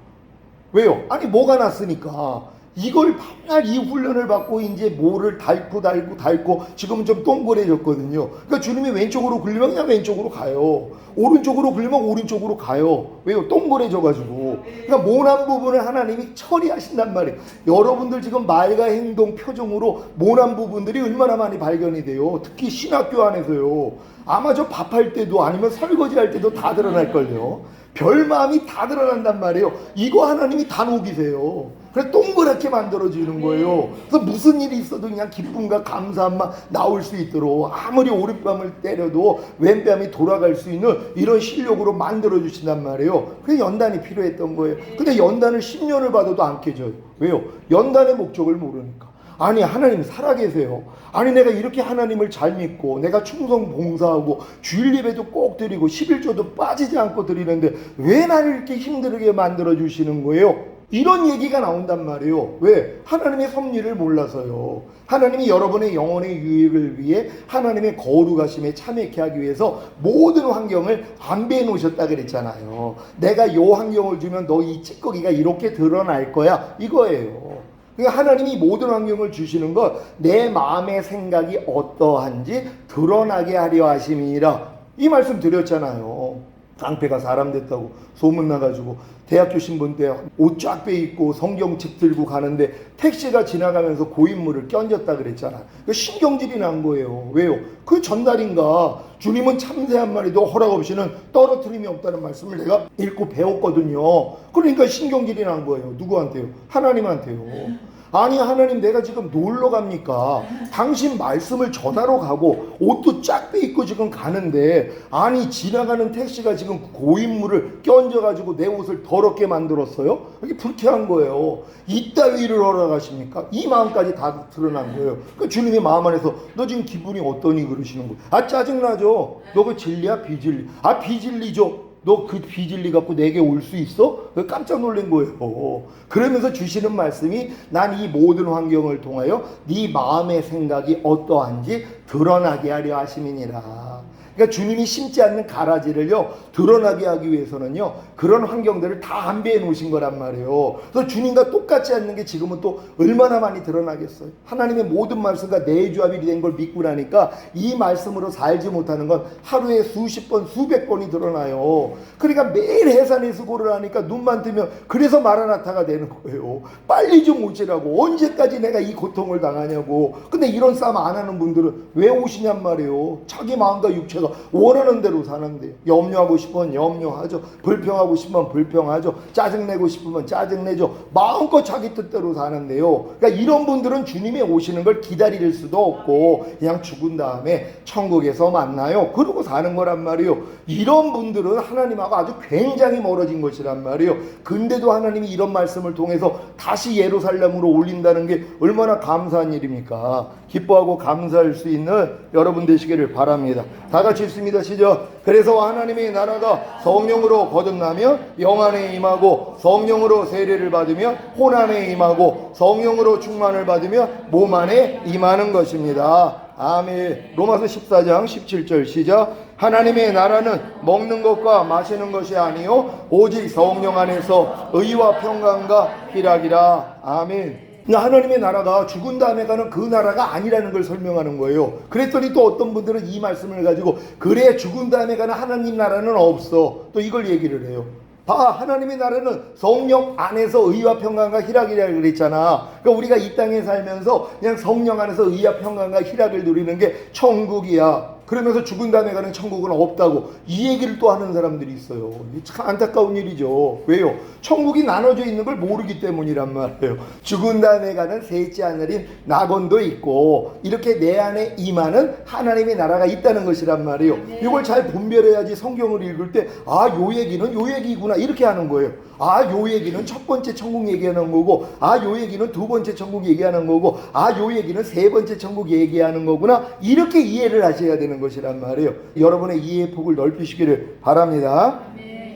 왜요? 아니 뭐가 났으니까. 이걸 밤날 이 훈련을 받고 이제 뭐를 닳고 지금은 좀 동그래졌거든요. 그러니까 주님이 왼쪽으로 굴리면 그냥 왼쪽으로 가요. 오른쪽으로 굴리면 오른쪽으로 가요. 왜요? 동그래져가지고. 그러니까 모난 부분을 하나님이 처리하신단 말이에요. 여러분들 지금 말과 행동, 표정으로 모난 부분들이 얼마나 많이 발견이 돼요. 특히 신학교 안에서요. 아마 저 밥할 때도 아니면 설거지 할 때도 다 드러날걸요. 별 마음이 다 드러난단 말이에요. 이거 하나님이 다 녹이세요. 그래서 동그랗게 만들어지는 거예요. 그래서 무슨 일이 있어도 그냥 기쁨과 감사함만 나올 수 있도록 아무리 오른뺨을 때려도 왼뺨이 돌아갈 수 있는 이런 실력으로 만들어주신단 말이에요. 그게 연단이 필요했던 거예요. 근데 연단을 10년을 받아도 안 깨져요. 왜요? 연단의 목적을 모르니까. 아니 하나님 살아계세요. 아니 내가 이렇게 하나님을 잘 믿고 내가 충성 봉사하고 주일 예배도 꼭 드리고 11조도 빠지지 않고 드리는데 왜 나를 이렇게 힘들게 만들어 주시는 거예요? 이런 얘기가 나온단 말이에요. 왜? 하나님의 섭리를 몰라서요. 하나님이 여러분의 영혼의 유익을 위해 하나님의 거룩하심에 참여케 하기 위해서 모든 환경을 안배해 놓으셨다 그랬잖아요. 내가 이 환경을 주면 너 이 찌꺼기가 이렇게 드러날 거야, 이거예요. 그러니까 하나님이 모든 환경을 주시는 것, 내 마음의 생각이 어떠한지 드러나게 하려 하심이니라, 이 말씀 드렸잖아요. 깡패가 사람 됐다고 소문나가지고 대학교 신분 때 옷 쫙 빼입고 성경책 들고 가는데 택시가 지나가면서 고인물을 껴얹었다 그랬잖아. 신경질이 난 거예요. 왜요? 그 전날인가 주님은 참새 한 마리도 허락 없이는 떨어뜨림이 없다는 말씀을 내가 읽고 배웠거든요. 그러니까 신경질이 난 거예요. 누구한테요? 하나님한테요. 아니 하나님, 내가 지금 놀러 갑니까? 당신 말씀을 전하러 가고 옷도 쫙 빼입고 지금 가는데, 아니 지나가는 택시가 지금 고인물을 껴얹어가지고 내 옷을 더럽게 만들었어요? 이게 불쾌한 거예요. 이따위를 허락하십니까? 이 마음까지 다 드러난 거예요. 그 주님의 마음 안에서 너 지금 기분이 어떠니 그러시는 거예요. 아 짜증나죠? 너 그 진리야 비진리? 아 비진리죠. 너 그 비진리 갖고 내게 올 수 있어? 깜짝 놀란 거예요. 그러면서 주시는 말씀이, 난 이 모든 환경을 통하여 네 마음의 생각이 어떠한지 드러나게 하려 하심이니라. 그러니까 주님이 심지 않는 가라지를요 드러나게 하기 위해서는요 그런 환경들을 다 안배해 놓으신 거란 말이에요. 그래서 주님과 똑같지 않는 게 지금은 또 얼마나 많이 드러나겠어요. 하나님의 모든 말씀과 내주합이 된 걸 믿고 나니까 이 말씀으로 살지 못하는 건 하루에 수십 번 수백 번이 드러나요. 그러니까 매일 해산의 수고를 하니까 눈만 뜨면 그래서 마라나타가 되는 거예요. 빨리 좀 오시라고. 언제까지 내가 이 고통을 당하냐고. 근데 이런 싸움 안 하는 분들은 왜 오시냔 말이에요. 자기 마음과 육체가 원하는 대로 사는데, 염려하고 싶으면 염려하죠. 불평하고 싶으면 불평하죠. 짜증내고 싶으면 짜증내죠. 마음껏 자기 뜻대로 사는데요. 그러니까 이런 분들은 주님이 오시는 걸 기다릴 수도 없고 그냥 죽은 다음에 천국에서 만나요. 그러고 사는 거란 말이에요. 이런 분들은 하나님하고 아주 굉장히 멀어진 것이란 말이에요. 근데도 하나님이 이런 말씀을 통해서 다시 예루살렘으로 올린다는 게 얼마나 감사한 일입니까? 기뻐하고 감사할 수 있는 여러분 되시기를 바랍니다. 다 같이 읽습니다. 시작. 그래서 하나님의 나라가 성령으로 거듭나며 영 안에 임하고, 성령으로 세례를 받으며 혼 안에 임하고, 성령으로 충만을 받으며 몸 안에 임하는 것입니다. 아멘. 로마서 14장 17절 시작. 하나님의 나라는 먹는 것과 마시는 것이 아니요 오직 성령 안에서 의와 평강과 희락이라. 아멘. 하나님의 나라가 죽은 다음에 가는 그 나라가 아니라는 걸 설명하는 거예요. 그랬더니 또 어떤 분들은 이 말씀을 가지고, 그래 죽은 다음에 가는 하나님 나라는 없어, 또 이걸 얘기를 해요. 봐, 하나님의 나라는 성령 안에서 의와 평강과 희락이라 그랬잖아. 그러니까 우리가 이 땅에 살면서 그냥 성령 안에서 의와 평강과 희락을 누리는 게 천국이야. 그러면서 죽은 다음에 가는 천국은 없다고 이 얘기를 또 하는 사람들이 있어요. 참 안타까운 일이죠. 왜요? 천국이 나눠져 있는 걸 모르기 때문이란 말이에요. 죽은 다음에 가는 셋째 하늘인 낙원도 있고, 이렇게 내 안에 임하는 하나님의 나라가 있다는 것이란 말이에요. 이걸 잘 분별해야지 성경을 읽을 때, 아, 요 얘기는 요 얘기구나, 이렇게 하는 거예요. 아, 요 얘기는 첫 번째 천국 얘기하는 거고, 아, 요 얘기는 두 번째 천국 얘기하는 거고, 아, 요 얘기는 세 번째 천국 얘기하는 거구나, 이렇게 이해를 하셔야 되는 것이란 말이에요. 여러분의 이해의 폭을 넓히시기를 바랍니다.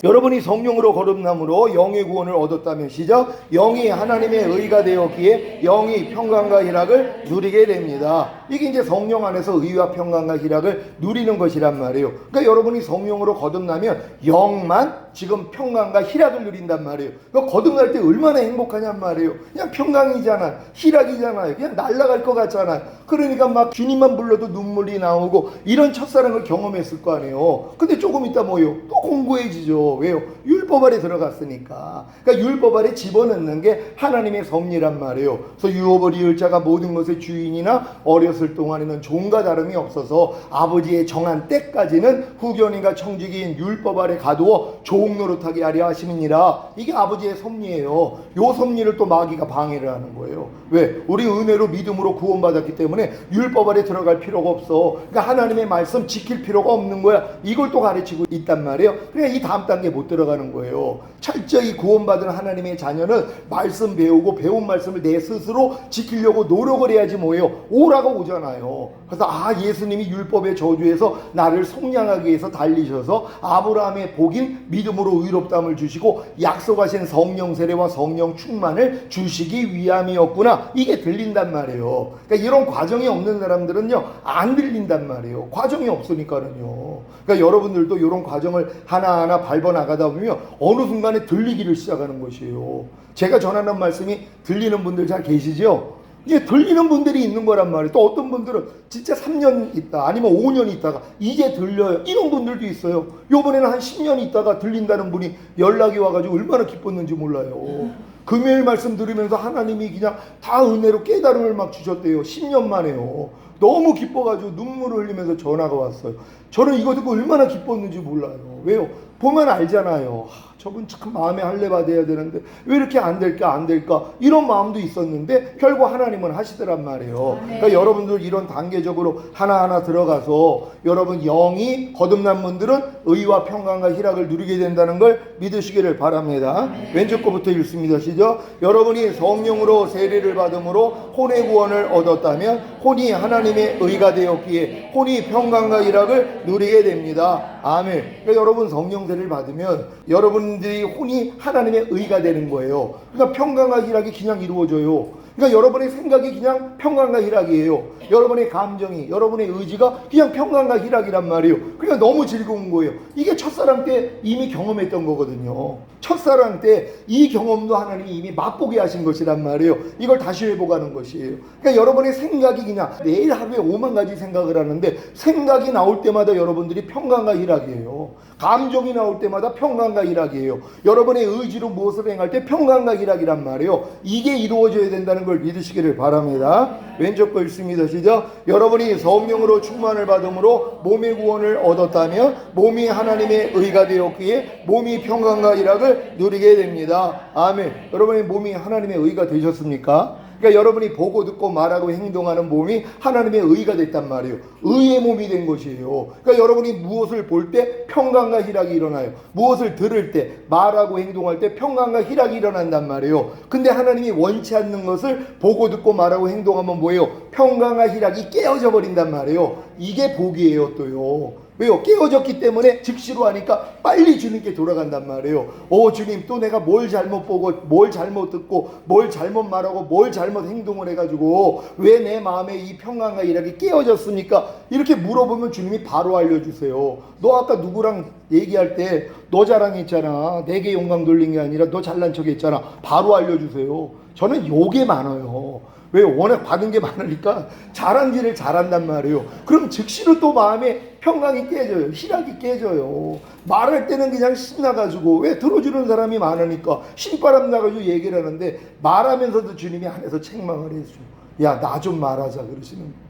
여러분이 성령으로 거듭남으로 영의 구원을 얻었다면 시작. 영이 하나님의 의가 되었기에 영이 평강과 희락을 누리게 됩니다. 이게 이제 성령 안에서 의와 평강과 희락을 누리는 것이란 말이에요. 그러니까 여러분이 성령으로 거듭나면 영만 지금 평강과 희락을 누린단 말이에요. 그러니까 거듭날 때 얼마나 행복하냔 말이에요. 그냥 평강이잖아, 희락이잖아요. 그냥 날아갈 것 같잖아요. 그러니까 막 주님만 불러도 눈물이 나오고 이런 첫사랑을 경험했을 거 아니에요. 근데 조금 있다 뭐요? 또 공고해지죠. 왜요? 율법 아래 들어갔으니까. 그러니까 율법 아래 집어넣는 게 하나님의 섭리란 말이에요. 그래서 유업을 이을 자가 모든 것의 주인이나 어렸을 동안에는 종과 다름이 없어서 아버지의 정한 때까지는 후견인과 청지기인 율법 아래 가두어 종노릇하게 하려 하심이니라. 이게 아버지의 섭리예요. 요 섭리를 또 마귀가 방해를 하는 거예요. 왜? 우리 은혜로 믿음으로 구원받았기 때문에 율법 아래 들어갈 필요가 없어. 그러니까 하나님의 말씀 지킬 필요가 없는 거야. 이걸 또 가르치고 있단 말이에요. 그러니까 이 다음 단 단계 못 들어가는 거예요. 철저히 구원받은 하나님의 자녀는 말씀 배우고 배운 말씀을 내 스스로 지키려고 노력을 해야지 뭐예요. 오라고 오잖아요. 그래서 예수님이 율법의 저주에서 나를 속량하기 위해서 달리셔서 아브라함의 복인 믿음으로 의롭다함을 주시고 약속하신 성령 세례와 성령 충만을 주시기 위함이었구나. 이게 들린단 말이에요. 그러니까 이런 과정이 없는 사람들은요 안 들린단 말이에요. 과정이 없으니까는요. 그러니까 여러분들도 이런 과정을 하나하나 밟아 나가다 보면 어느 순간에 들리기를 시작하는 것이에요. 제가 전하는 말씀이 들리는 분들 잘 계시죠? 이게 들리는 분들이 있는 거란 말이에요. 또 어떤 분들은 진짜 3년 있다 아니면 5년 있다가 이제 들려요. 이런 분들도 있어요. 요번에는 한 10년 있다가 들린다는 분이 연락이 와가지고 얼마나 기뻤는지 몰라요. 금요일 말씀 들으면서 하나님이 그냥 다 은혜로 깨달음을 막 주셨대요. 10년 만에요. 너무 기뻐가지고 눈물을 흘리면서 전화가 왔어요. 저는 이거 듣고 얼마나 기뻤는지 몰라요. 왜요? 보면 알잖아요. 저분 참 마음에 할례 받아야 되는데 왜 이렇게 안 될까 이런 마음도 있었는데 결국 하나님은 하시더란 말이에요. 그러니까 여러분들 이런 단계적으로 하나하나 들어가서 여러분 영이 거듭난 분들은 의와 평강과 희락을 누리게 된다는 걸 믿으시기를 바랍니다. 왼쪽 거부터 읽습니다. 시작. 여러분이 성령으로 세례를 받음으로 혼의 구원을 얻었다면 혼이 하나님의 의가 되었기에 혼이 평강과 희락을 누리게 됩니다. 아멘. 그러니까 여러분 성령 세례를 받으면 여러분들이 혼이 하나님의 의가 되는 거예요. 그러니까 평강과 희락이 그냥 이루어져요. 그러니까 여러분의 생각이 그냥 평강과 희락이에요. 여러분의 감정이, 여러분의 의지가 그냥 평강과 희락이란 말이에요. 그러니까 너무 즐거운 거예요. 이게 첫사랑 때 이미 경험했던 거거든요. 첫사랑 때 이 경험도 하나님이 이미 맛보게 하신 것이란 말이에요. 이걸 다시 회복하는 것이에요. 그러니까 여러분의 생각이 그냥 매일 하루에 5만 가지 생각을 하는데 생각이 나올 때마다 여러분들이 평강과 희락이에요. 감정이 나올 때마다 평강과 희락이에요. 여러분의 의지로 무엇을 행할 때 평강과 희락이란 말이에요. 이게 이루어져야 된다는 걸 믿으시기를 바랍니다. 왼쪽 거 읽습니다. 시작. 여러분이 성령으로 충만을 받음으로 몸의 구원을 얻었다면 몸이 하나님의 의가 되었기에 몸이 평강과 희락을 누리게 됩니다. 아멘. 여러분의 몸이 하나님의 의가 되셨습니까? 그러니까 여러분이 보고 듣고 말하고 행동하는 몸이 하나님의 의가 됐단 말이에요. 의의 몸이 된 것이에요. 그러니까 여러분이 무엇을 볼 때 평강과 희락이 일어나요. 무엇을 들을 때 말하고 행동할 때 평강과 희락이 일어난단 말이에요. 근데 하나님이 원치 않는 것을 보고 듣고 말하고 행동하면 뭐예요? 평강과 희락이 깨어져 버린단 말이에요. 이게 복이에요 또요. 왜요? 깨어졌기 때문에 즉시로 하니까 빨리 주님께 돌아간단 말이에요. 주님 또 내가 뭘 잘못 보고 뭘 잘못 듣고 뭘 잘못 말하고 뭘 잘못 행동을 해가지고 왜 내 마음에 이 평강과 희락이 깨어졌습니까? 이렇게 물어보면 주님이 바로 알려주세요. 너 아까 누구랑 얘기할 때 너 자랑했잖아. 내게 영광 돌린 게 아니라 너 잘난 척 했잖아. 바로 알려주세요. 저는 요게 많아요. 왜요? 워낙 받은 게 많으니까 잘한 일을 잘한단 말이에요. 그럼 즉시로 또 마음에 평강이 깨져요. 희락이 깨져요. 말할 때는 그냥 신나가지고 왜 들어주는 사람이 많으니까 신바람 나가지고 얘기를 하는데 말하면서도 주님이 안에서 책망을 해주죠. 야, 나 좀 말하자 그러시는 거예요.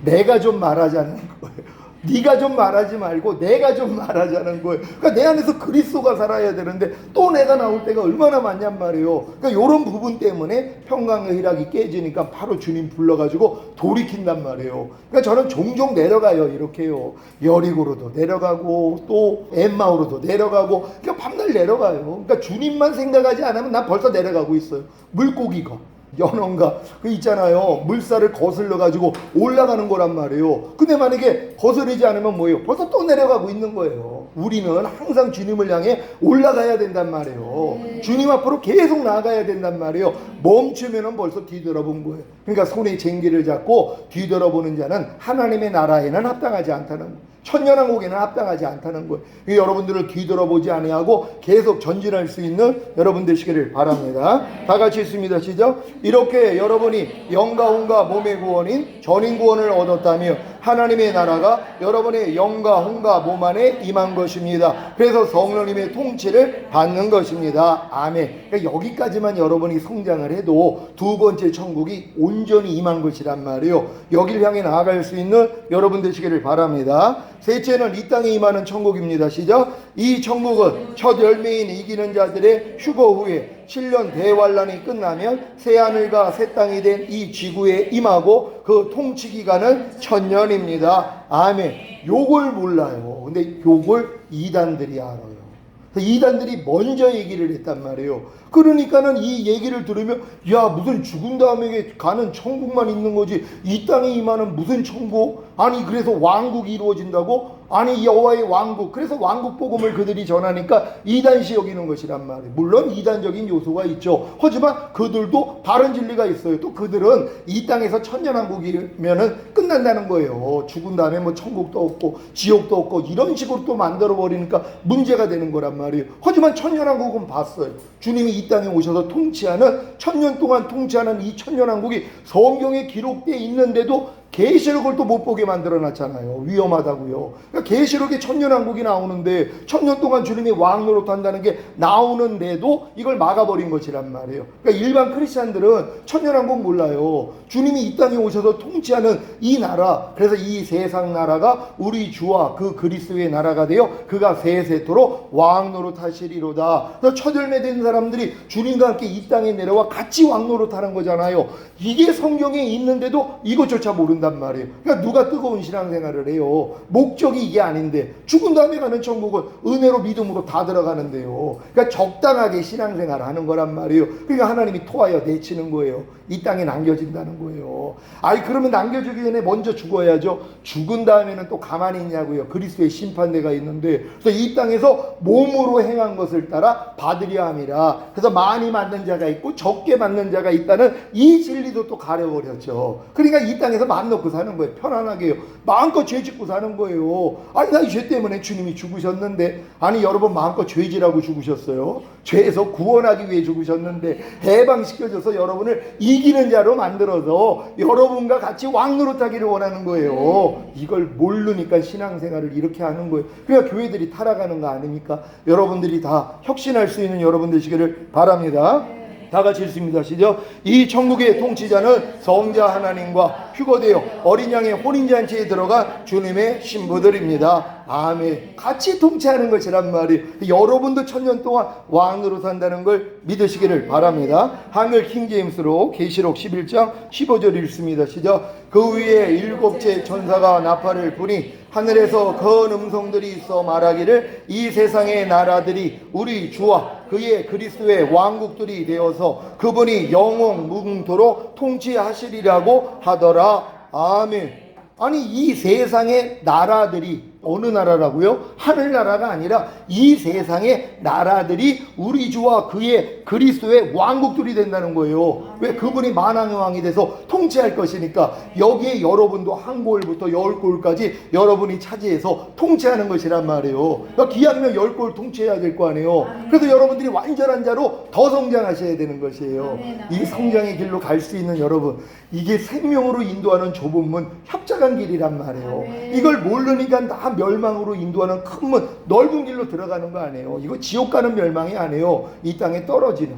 내가 좀 말하자는 거예요. 네가 좀 말하지 말고 내가 좀 말하자는 거예요. 그러니까 내 안에서 그리스도가 살아야 되는데 또 내가 나올 때가 얼마나 많냔 말이에요. 그러니까 이런 부분 때문에 평강과 희락이 깨지니까 바로 주님 불러가지고 돌이킨단 말이에요. 그러니까 저는 종종 내려가요. 이렇게요. 여리고로도 내려가고 또 엠마오로도 내려가고 그러니까 밤날 내려가요. 그러니까 주님만 생각하지 않으면 난 벌써 내려가고 있어요. 물고기가 연어인가 그 있잖아요. 물살을 거슬러 가지고 올라가는 거란 말이에요. 근데 만약에 거스르지 않으면 뭐예요? 벌써 또 내려가고 있는 거예요. 우리는 항상 주님을 향해 올라가야 된단 말이에요. 주님 앞으로 계속 나아가야 된단 말이에요. 멈추면은 벌써 뒤돌아본 거예요. 그러니까 손에 쟁기를 잡고 뒤돌아보는 자는 하나님의 나라에는 합당하지 않다는 거예요. 천년왕국에는 합당하지 않다는 거예요. 여러분들을 뒤돌아보지 아니하고 계속 전진할 수 있는 여러분 되시기를 바랍니다. 다 같이 있습니다. 시작. 이렇게 여러분이 영과 혼과 몸의 구원인 전인 구원을 얻었다며 하나님의 나라가 여러분의 영과 혼과 몸 안에 임한 것입니다. 그래서 성령님의 통치를 받는 것입니다. 아멘. 그러니까 여기까지만 여러분이 성장을 해도 두 번째 천국이 온전히 임한 것이란 말이에요. 여길 향해 나아갈 수 있는 여러분 되시기를 바랍니다. 셋째는 이 땅에 임하는 천국입니다. 시작. 이 천국은 첫 열매인 이기는 자들의 휴거 후에 7년 대환란이 끝나면 새하늘과 새 땅이 된 이 지구에 임하고 그 통치 기간은 1000년입니다. 아멘. 요걸 몰라요. 근데 요걸 이단들이 알아요. 이단들이 먼저 얘기를 했단 말이에요. 그러니까는 이 얘기를 들으면 야 무슨 죽은 다음에 가는 천국만 있는 거지 이 땅에 임하는 무슨 천국? 아니 그래서 왕국이 이루어진다고? 아니 여호와의 왕국 그래서 왕국 복음을 그들이 전하니까 이단시 여기는 것이란 말이에요. 물론 이단적인 요소가 있죠. 하지만 그들도 바른 진리가 있어요. 또 그들은 이 땅에서 천년왕국이면은 끝난다는 거예요. 죽은 다음에 뭐 천국도 없고 지옥도 없고 이런 식으로 또 만들어 버리니까 문제가 되는 거란 말이에요. 하지만 천년왕국은 봤어요. 주님이 이 땅에 오셔서 통치하는 천년 동안 통치하는 이 천년왕국이 성경에 기록되어 있는데도 계시록을 또 못 보게 만들어 놨잖아요. 위험하다고요. 그러니까 계시록에 천년왕국이 나오는데 천년 동안 주님이 왕 노릇한다는 게 나오는데도 이걸 막아버린 것이란 말이에요. 그러니까 일반 크리스찬들은 천년왕국 몰라요. 주님이 이 땅에 오셔서 통치하는 이 나라, 그래서 이 세상 나라가 우리 주와 그 그리스도의 나라가 되어 그가 세세토록 왕 노릇하시리로다. 그래서 첫열매 된 사람들이 주님과 함께 이 땅에 내려와 같이 왕 노릇하는 거잖아요. 이게 성경에 있는데도 이것조차 모른다. 말이에요. 그러니까 누가 뜨거운 신앙생활을 해요. 목적이 이게 아닌데 죽은 다음에 가는 천국은 은혜로 믿음으로 다 들어가는데요. 그러니까 적당하게 신앙생활을 하는 거란 말이에요. 그러니까 하나님이 토하여 내치는 거예요. 이 땅에 남겨진다는 거예요. 아니 그러면 남겨주기 전에 먼저 죽어야죠. 죽은 다음에는 또 가만히 있냐고요. 그리스도의 심판대가 있는데 그래서 이 땅에서 몸으로 행한 것을 따라 받으려 함이라. 그래서 많이 받는 자가 있고 적게 받는 자가 있다는 이 진리도 또 가려버렸죠. 그러니까 이 땅에서 맘 놓고 사는 거예요. 편안하게요. 마음껏 죄 짓고 사는 거예요. 아니 나 이 죄 때문에 주님이 죽으셨는데 아니 여러분 마음껏 죄지라고 죽으셨어요. 죄에서 구원하기 위해 죽으셨는데 해방시켜줘서 여러분을 이기는 자로 만들어서 여러분과 같이 왕노릇하기를 원하는 거예요. 이걸 모르니까 신앙생활을 이렇게 하는 거예요. 그러니까 교회들이 타락하는 거 아닙니까? 여러분들이 다 혁신할 수 있는 여러분 되시기를 바랍니다. 다 같이 읽습니다. 시작. 이 천국의 통치자는 성자 하나님과 휴거되어 어린 양의 혼인잔치에 들어간 주님의 신부들입니다. 아멘. 같이 통치하는 것이란 말이 여러분도 천년 동안 왕으로 산다는 걸 믿으시기를 바랍니다. 한글 킹제임스로 계시록 11장 15절 읽습니다. 시작. 그 위에 일곱째 천사가 나팔을 부니 하늘에서 큰 음성들이 있어 말하기를 이 세상의 나라들이 우리 주와 그의 그리스도의 왕국들이 되어서 그분이 영원 무궁토록 통치하시리라고 하더라. 아멘. 아니 이 세상의 나라들이 어느 나라라고요? 하늘나라가 아니라 이 세상의 나라들이 우리 주와 그의 그리스도의 왕국들이 된다는 거예요. 왜? 그분이 만왕의 왕이 돼서 통치할 것이니까 여기에 여러분도 한 골부터 10골까지 여러분이 차지해서 통치하는 것이란 말이에요. 그러니까 기왕이면 10골 통치해야 될 거 아니에요. 그래서 여러분들이 완전한 자로 더 성장하셔야 되는 것이에요. 이 성장의 길로 갈 수 있는 여러분, 이게 생명으로 인도하는 좁은 문, 협착한 길이란 말이에요. 이걸 모르니까 다 멸망으로 인도하는 큰 문, 넓은 길로 들어가는 거 아니에요. 이거 지옥 가는 멸망이 아니에요. 이 땅에 떨어지는,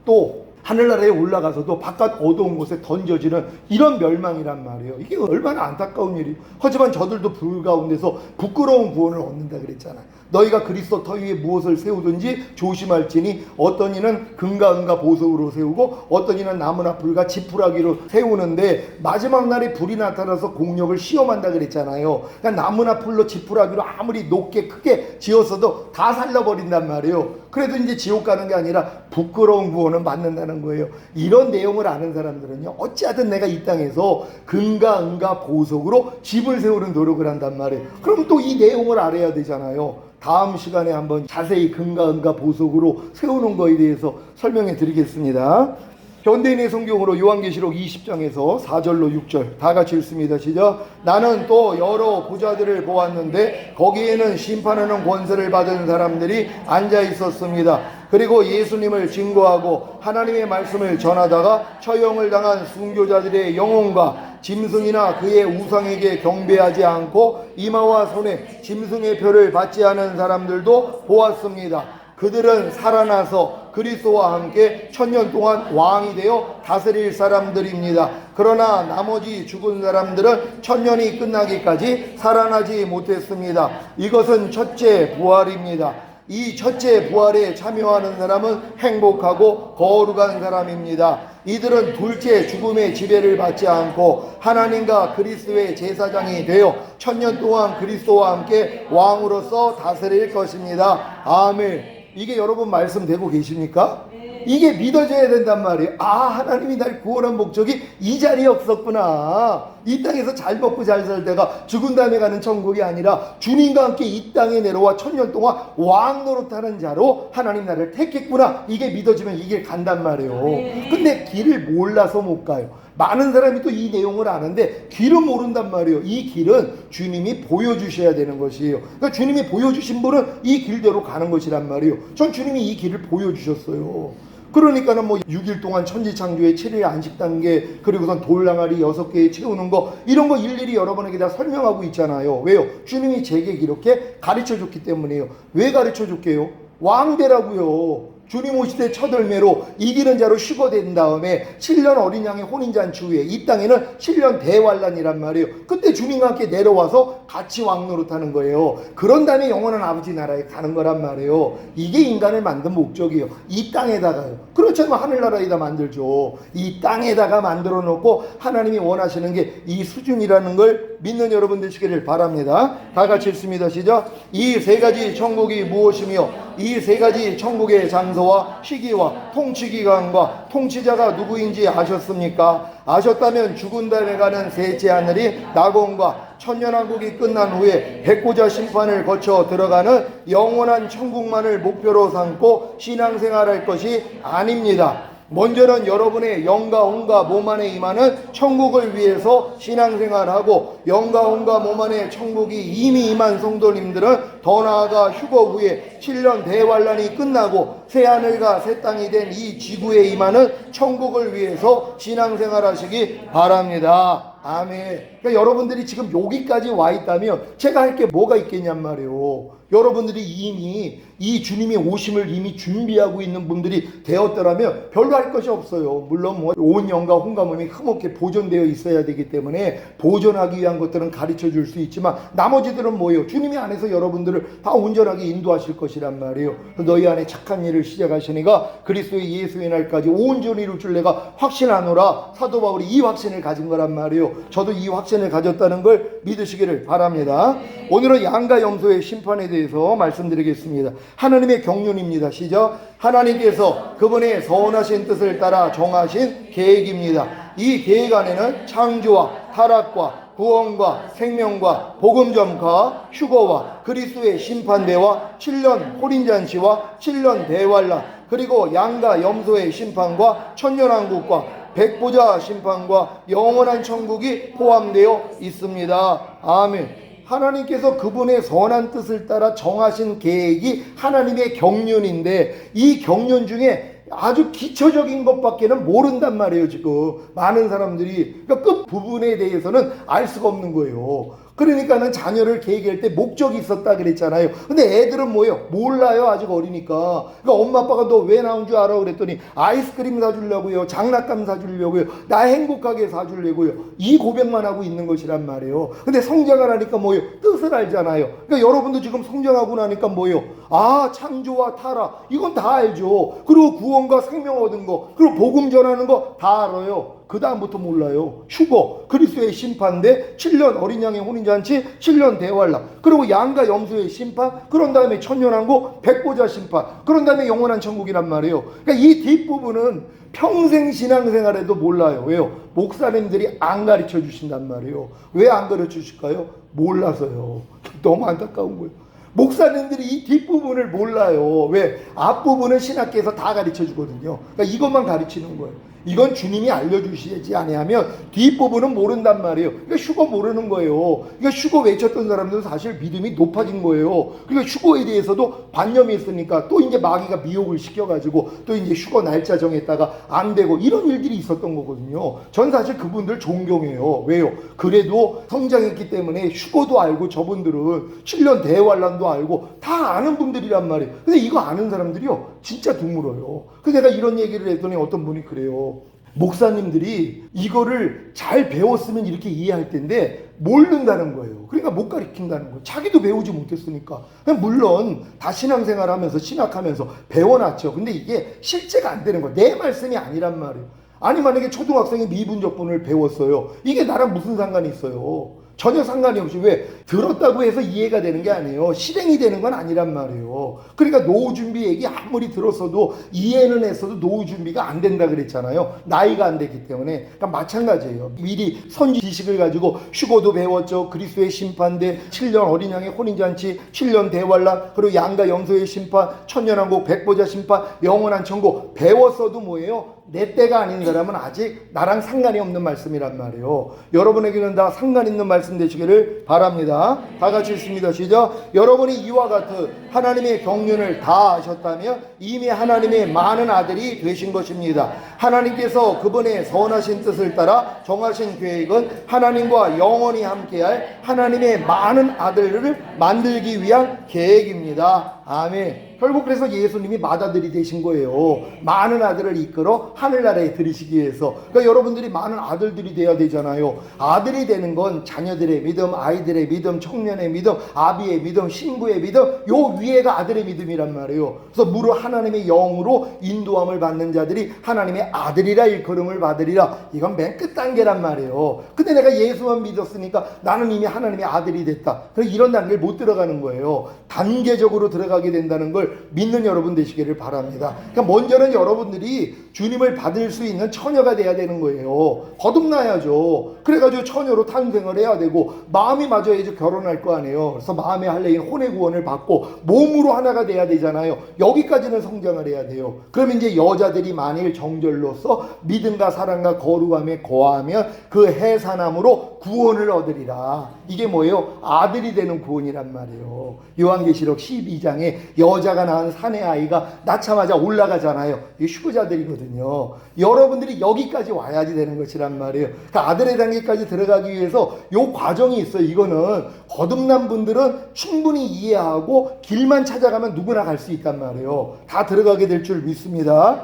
또 하늘나라에 올라가서도 바깥 어두운 곳에 던져지는 이런 멸망이란 말이에요. 이게 얼마나 안타까운 일이에요. 하지만 저들도 불 가운데서 부끄러운 구원을 얻는다 그랬잖아요. 너희가 그리스도 터 위에 무엇을 세우든지 조심할지니 어떤 이는 금과 은과 보석으로 세우고 어떤 이는 나무나 불과 지푸라기로 세우는데 마지막 날에 불이 나타나서 공력을 시험한다 그랬잖아요. 그러니까 나무나 풀로 지푸라기로 아무리 높게 크게 지었어도 다 살려버린단 말이에요. 그래도 이제 지옥 가는 게 아니라 부끄러운 구원은 받는다는 거예요. 이런 내용을 아는 사람들은요, 어찌하든 내가 이 땅에서 금과 은과 보석으로 집을 세우는 노력을 한단 말이에요. 그럼 또 이 내용을 알아야 되잖아요. 다음 시간에 한번 자세히 금과 은과 보석으로 세우는 거에 대해서 설명해 드리겠습니다. 현대인의 성경으로 요한계시록 20장에서 4절로 6절 다 같이 읽습니다. 시작. 나는 또 여러 부자들을 보았는데 거기에는 심판하는 권세를 받은 사람들이 앉아 있었습니다. 그리고 예수님을 증거하고 하나님의 말씀을 전하다가 처형을 당한 순교자들의 영혼과 짐승이나 그의 우상에게 경배하지 않고 이마와 손에 짐승의 표를 받지 않은 사람들도 보았습니다. 그들은 살아나서 그리스도와 함께 천년 동안 왕이 되어 다스릴 사람들입니다. 그러나 나머지 죽은 사람들은 천년이 끝나기까지 살아나지 못했습니다. 이것은 첫째 부활입니다. 이 첫째 부활에 참여하는 사람은 행복하고 거룩한 사람입니다. 이들은 둘째 죽음의 지배를 받지 않고 하나님과 그리스도의 제사장이 되어 천년 동안 그리스도와 함께 왕으로서 다스릴 것입니다. 아멘. 이게 여러분 말씀되고 계십니까? 이게 믿어져야 된단 말이에요. 아, 하나님이 날 구원한 목적이 이 자리였었구나. 이 땅에서 잘 먹고 잘 살다가 죽은 다음에 가는 천국이 아니라 주님과 함께 이 땅에 내려와 천년 동안 왕 노릇하는 자로 하나님 나를 택했구나. 이게 믿어지면 이 길 간단 말이에요. 근데 길을 몰라서 못 가요. 많은 사람이 또 이 내용을 아는데 길은 모른단 말이에요. 이 길은 주님이 보여주셔야 되는 것이에요. 그러니까 주님이 보여주신 분은 이 길대로 가는 것이란 말이에요. 전 주님이 이 길을 보여주셨어요. 그러니까는 뭐 6일 동안 천지창조의 7일 안식단계, 그리고선 돌랑아리 6개에 채우는 거, 이런 거 일일이 여러분에게 다 설명하고 있잖아요. 왜요? 주님이 제게 이렇게 가르쳐 줬기 때문이에요. 왜 가르쳐 줬게요? 왕대라고요. 주님 오실 때 첫 열매로 이기는 자로 휴거된 다음에 7년 어린 양의 혼인잔치 후에 이 땅에는 7년 대환란이란 말이에요. 그때 주님과 함께 내려와서 같이 왕노릇하는 거예요. 그런 다음에 영원한 아버지 나라에 가는 거란 말이에요. 이게 인간을 만든 목적이에요. 이 땅에다가요. 그렇잖아요. 하늘나라에다 만들죠. 이 땅에다가 만들어 놓고 하나님이 원하시는 게 이 수준이라는 걸 믿는 여러분 되시기를 바랍니다. 다 같이 읽습니다. 시작. 이 세 가지 천국이 무엇이며 이 세 가지 천국의 장소와 시기와 통치기관과 통치자가 누구인지 아셨습니까? 아셨다면 죽은 다음에 가는 셋째 하늘이 낙원과 천년왕국이 끝난 후에 백보자 심판을 거쳐 들어가는 영원한 천국만을 목표로 삼고 신앙생활할 것이 아닙니다. 먼저는 여러분의 영과 혼과 몸 안에 임하는 천국을 위해서 신앙생활하고, 영과 혼과 몸 안에 천국이 이미 임한 성도님들은 더 나아가 휴거 후에 7년 대환란이 끝나고 새하늘과 새 땅이 된 이 지구에 임하는 천국을 위해서 신앙생활하시기 바랍니다. 아멘. 그러니까 여러분들이 지금 여기까지 와 있다면 제가 할 게 뭐가 있겠냔 말이에요. 여러분들이 이미 이 주님의 오심을 이미 준비하고 있는 분들이 되었더라면 별로 할 것이 없어요. 물론 뭐 온 영과 혼과 몸이 흠없게 보존되어 있어야 되기 때문에 보존하기 위한 것들은 가르쳐 줄 수 있지만 나머지들은 뭐예요? 주님이 안에서 여러분들을 다 온전하게 인도하실 것이란 말이에요. 너희 안에 착한 일을 시작하시니가 그리스도의 예수의 날까지 온전히 이룰 줄 내가 확신하노라. 사도 바울이 이 확신을 가진 거란 말이에요. 저도 이 확신을 가졌다는 걸 믿으시기를 바랍니다. 오늘은 양과 염소의 심판에 대해서 말씀드리겠습니다. 하나님의 경륜입니다. 시작. 하나님께서 그분의 선하신 뜻을 따라 정하신 계획입니다. 이 계획 안에는 창조와 타락과 구원과 생명과 복음전파, 휴거와 그리스도의 심판대와 7년 혼인잔치와 7년 대환란, 그리고 양과 염소의 심판과 천년왕국과 백보자 심판과 영원한 천국이 포함되어 있습니다. 아멘. 하나님께서 그분의 선한 뜻을 따라 정하신 계획이 하나님의 경륜인데, 이 경륜 중에 아주 기초적인 것밖에는 모른단 말이에요. 지금 많은 사람들이. 그러니까 끝 부분에 대해서는 알 수가 없는 거예요. 그러니까는 자녀를 계획할 때 목적이 있었다 그랬잖아요. 근데 애들은 뭐예요? 몰라요. 아직 어리니까. 그러니까 엄마 아빠가 너 왜 나온 줄 알아? 그랬더니 아이스크림 사주려고요, 장난감 사주려고요, 나 행복하게 사주려고요, 이 고백만 하고 있는 것이란 말이에요. 근데 성장을 하니까 뭐예요? 뜻을 알잖아요. 그러니까 여러분도 지금 성장하고 나니까 뭐예요? 아, 창조와 타락 이건 다 알죠. 그리고 구원과 생명 얻은 거, 그리고 복음 전하는 거 다 알아요. 그 다음부터 몰라요. 휴거, 그리스도의 심판대, 7년 어린 양의 혼인잔치, 7년 대환란, 그리고 양과 염소의 심판, 그런 다음에 천년왕국, 백보자 심판, 그런 다음에 영원한 천국이란 말이에요. 그러니까 이 뒷부분은 평생 신앙생활에도 몰라요. 왜요? 목사님들이 안 가르쳐 주신단 말이에요. 왜 안 가르쳐 주실까요? 몰라서요. 너무 안타까운 거예요. 목사님들이 이 뒷부분을 몰라요. 왜? 앞부분은 신학계에서 다 가르쳐 주거든요. 그러니까 이것만 가르치는 거예요. 이건 주님이 알려주시지 아니하면 뒷부분은 모른단 말이에요. 그러니까 휴거 모르는 거예요. 그러니까 휴거 외쳤던 사람들은 사실 믿음이 높아진 거예요. 그러니까 휴거에 대해서도 반념이 있으니까 또 이제 마귀가 미혹을 시켜가지고 또 이제 휴거 날짜 정했다가 안 되고 이런 일들이 있었던 거거든요. 전 사실 그분들 존경해요. 왜요? 그래도 성장했기 때문에 휴거도 알고 저분들은 7년 대환란도 알고 다 아는 분들이란 말이에요. 근데 이거 아는 사람들이요 진짜 드물어요. 그래서 내가 이런 얘기를 했더니 어떤 분이 그래요. 목사님들이 이거를 잘 배웠으면 이렇게 이해할 텐데 모른다는 거예요. 그러니까 못 가르친다는 거예요. 자기도 배우지 못했으니까. 물론 다 신앙생활하면서 신학하면서 배워놨죠. 근데 이게 실제가 안 되는 거예요. 내 말씀이 아니란 말이에요. 아니 만약에 초등학생이 미분적분을 배웠어요. 이게 나랑 무슨 상관이 있어요? 전혀 상관이 없이. 왜? 들었다고 해서 이해가 되는 게 아니에요. 실행이 되는 건 아니란 말이에요. 그러니까 노후 준비 얘기 아무리 들었어도 이해는 했어도 노후 준비가 안 된다 그랬잖아요. 나이가 안 됐기 때문에. 그러니까 마찬가지예요. 미리 선지 지식을 가지고 휴거도 배웠죠. 그리스도의 심판대, 7년 어린 양의 혼인잔치, 7년 대환란, 그리고 양과 염소의 심판, 천년왕국, 백보자 심판, 영원한 천국 배웠어도 뭐예요? 내 때가 아닌 사람은 아직 나랑 상관이 없는 말씀이란 말이에요. 여러분에게는 다 상관 있는 말씀 되시기를 바랍니다. 다 같이 읽습니다. 시작. 여러분이 이와 같은 하나님의 경륜을 다 아셨다면 이미 하나님의 많은 아들이 되신 것입니다. 하나님께서 그분의 선하신 뜻을 따라 정하신 계획은 하나님과 영원히 함께할 하나님의 많은 아들을 만들기 위한 계획입니다. 아멘. 결국 그래서 예수님이 맏아들이 되신 거예요. 많은 아들을 이끌어 하늘나라에 들이시기 위해서. 그러니까 여러분들이 많은 아들들이 돼야 되잖아요. 아들이 되는 건 자녀들의 믿음, 아이들의 믿음, 청년의 믿음, 아비의 믿음, 신부의 믿음, 요 위에가 아들의 믿음이란 말이에요. 그래서 무릇 하나님의 영으로 인도함을 받는 자들이 하나님의 아들이라 일컬음을 받으리라. 이건 맨 끝 단계란 말이에요. 근데 내가 예수만 믿었으니까 나는 이미 하나님의 아들이 됐다. 그래서 이런 단계를 못 들어가는 거예요. 단계적으로 들어가게 된다는 걸 믿는 여러분 되시기를 바랍니다. 그러니까 먼저는 여러분들이 주님을 받을 수 있는 처녀가 돼야 되는 거예요. 거듭나야죠. 그래가지고 처녀로 탄생을 해야 되고 마음이 맞아야지 결혼할 거 아니에요. 그래서 마음의 할례인 혼의 구원을 받고 몸으로 하나가 돼야 되잖아요. 여기까지는 성장을 해야 돼요. 그러면 이제 여자들이 만일 정절로서 믿음과 사랑과 거룩함에 거하면 그 해산함으로 구원을 얻으리라. 이게 뭐예요? 아들이 되는 구원이란 말이에요. 요한계시록 12장에 여자가 낳은 사내 아이가 낳자마자 올라가잖아요. 이게 휴거자들이거든요. 여러분들이 여기까지 와야지 되는 것이란 말이에요. 그러니까 아들의 단계까지 들어가기 위해서 요 과정이 있어요. 이거는 거듭난 분들은 충분히 이해하고 길만 찾아가면 누구나 갈 수 있단 말이에요. 다 들어가게 될 줄 믿습니다.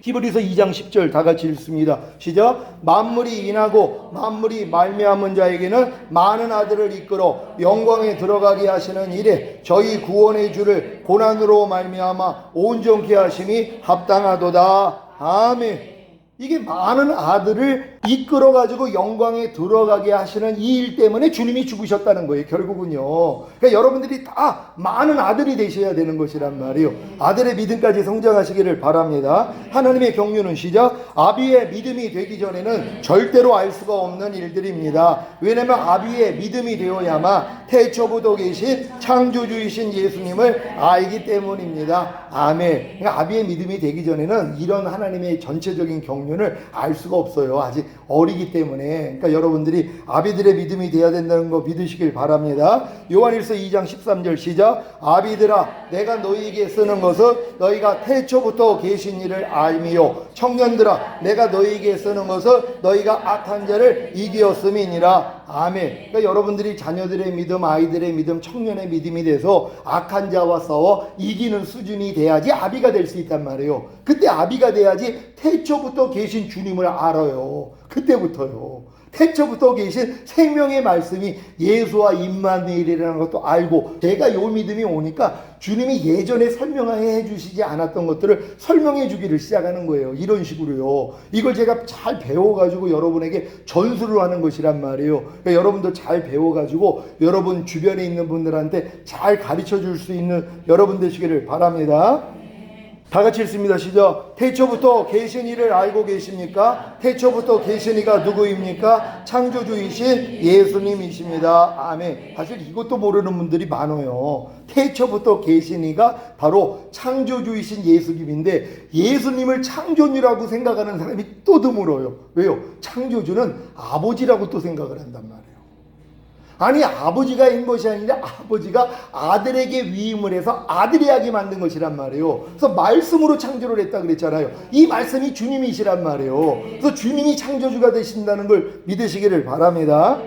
히브리서 2장 10절 다 같이 읽습니다. 시작. 만물이 인하고 만물이 말미암은 자에게는 많은 아들을 이끌어 영광에 들어가게 하시는 일에 저희 구원의 주를 고난으로 말미암아 온전케 하심이 합당하도다. 아멘. 이게 많은 아들을 이끌어가지고 영광에 들어가게 하시는 이 일 때문에 주님이 죽으셨다는 거예요. 결국은요. 그러니까 여러분들이 다 많은 아들이 되셔야 되는 것이란 말이에요. 아들의 믿음까지 성장하시기를 바랍니다. 하나님의 경륜은 시작. 아비의 믿음이 되기 전에는 절대로 알 수가 없는 일들입니다. 왜냐하면 아비의 믿음이 되어야만 태초부터 계신 창조주이신 예수님을 알기 때문입니다. 아멘. 그러니까 아비의 믿음이 되기 전에는 이런 하나님의 전체적인 경륜을 알 수가 없어요. 아직 어리기 때문에. 그러니까 여러분들이 아비들의 믿음이 돼야 된다는 거 믿으시길 바랍니다. 요한일서 2장 13절 시작. 아비들아 내가 너희에게 쓰는 것은 너희가 태초부터 계신 이를 알미요 청년들아 내가 너희에게 쓰는 것은 너희가 악한 자를 이기었음이니라. 아멘. 그러니까 여러분들이 자녀들의 믿음, 아이들의 믿음, 청년의 믿음이 돼서 악한 자와 싸워 이기는 수준이 돼야지 아비가 될 수 있단 말이에요. 그때 아비가 돼야지 태초부터 계신 주님을 알아요. 그때부터요. 태초부터 계신 생명의 말씀이 예수와 임마누엘이라는 것도 알고, 제가 요 믿음이 오니까 주님이 예전에 설명해 주시지 않았던 것들을 설명해 주기를 시작하는 거예요. 이런 식으로요. 이걸 제가 잘 배워가지고 여러분에게 전수를 하는 것이란 말이에요. 그러니까 여러분도 잘 배워가지고 여러분 주변에 있는 분들한테 잘 가르쳐 줄 수 있는 여러분 되시기를 바랍니다. 다 같이 읽습니다. 시작. 태초부터 계신 이를 알고 계십니까? 태초부터 계신 이가 누구입니까? 창조주이신 예수님이십니다. 아멘. 사실 이것도 모르는 분들이 많아요. 태초부터 계신 이가 바로 창조주이신 예수님인데, 예수님을 창조주라고 생각하는 사람이 또 드물어요. 왜요? 창조주는 아버지라고 또 생각을 한단 말이에요. 아니, 아버지가 한 것이 아니라 아버지가 아들에게 위임을 해서 아들이 하게 만든 것이란 말이에요. 그래서 말씀으로 창조를 했다 그랬잖아요. 이 말씀이 주님이시란 말이에요. 그래서 주님이 창조주가 되신다는 걸 믿으시기를 바랍니다.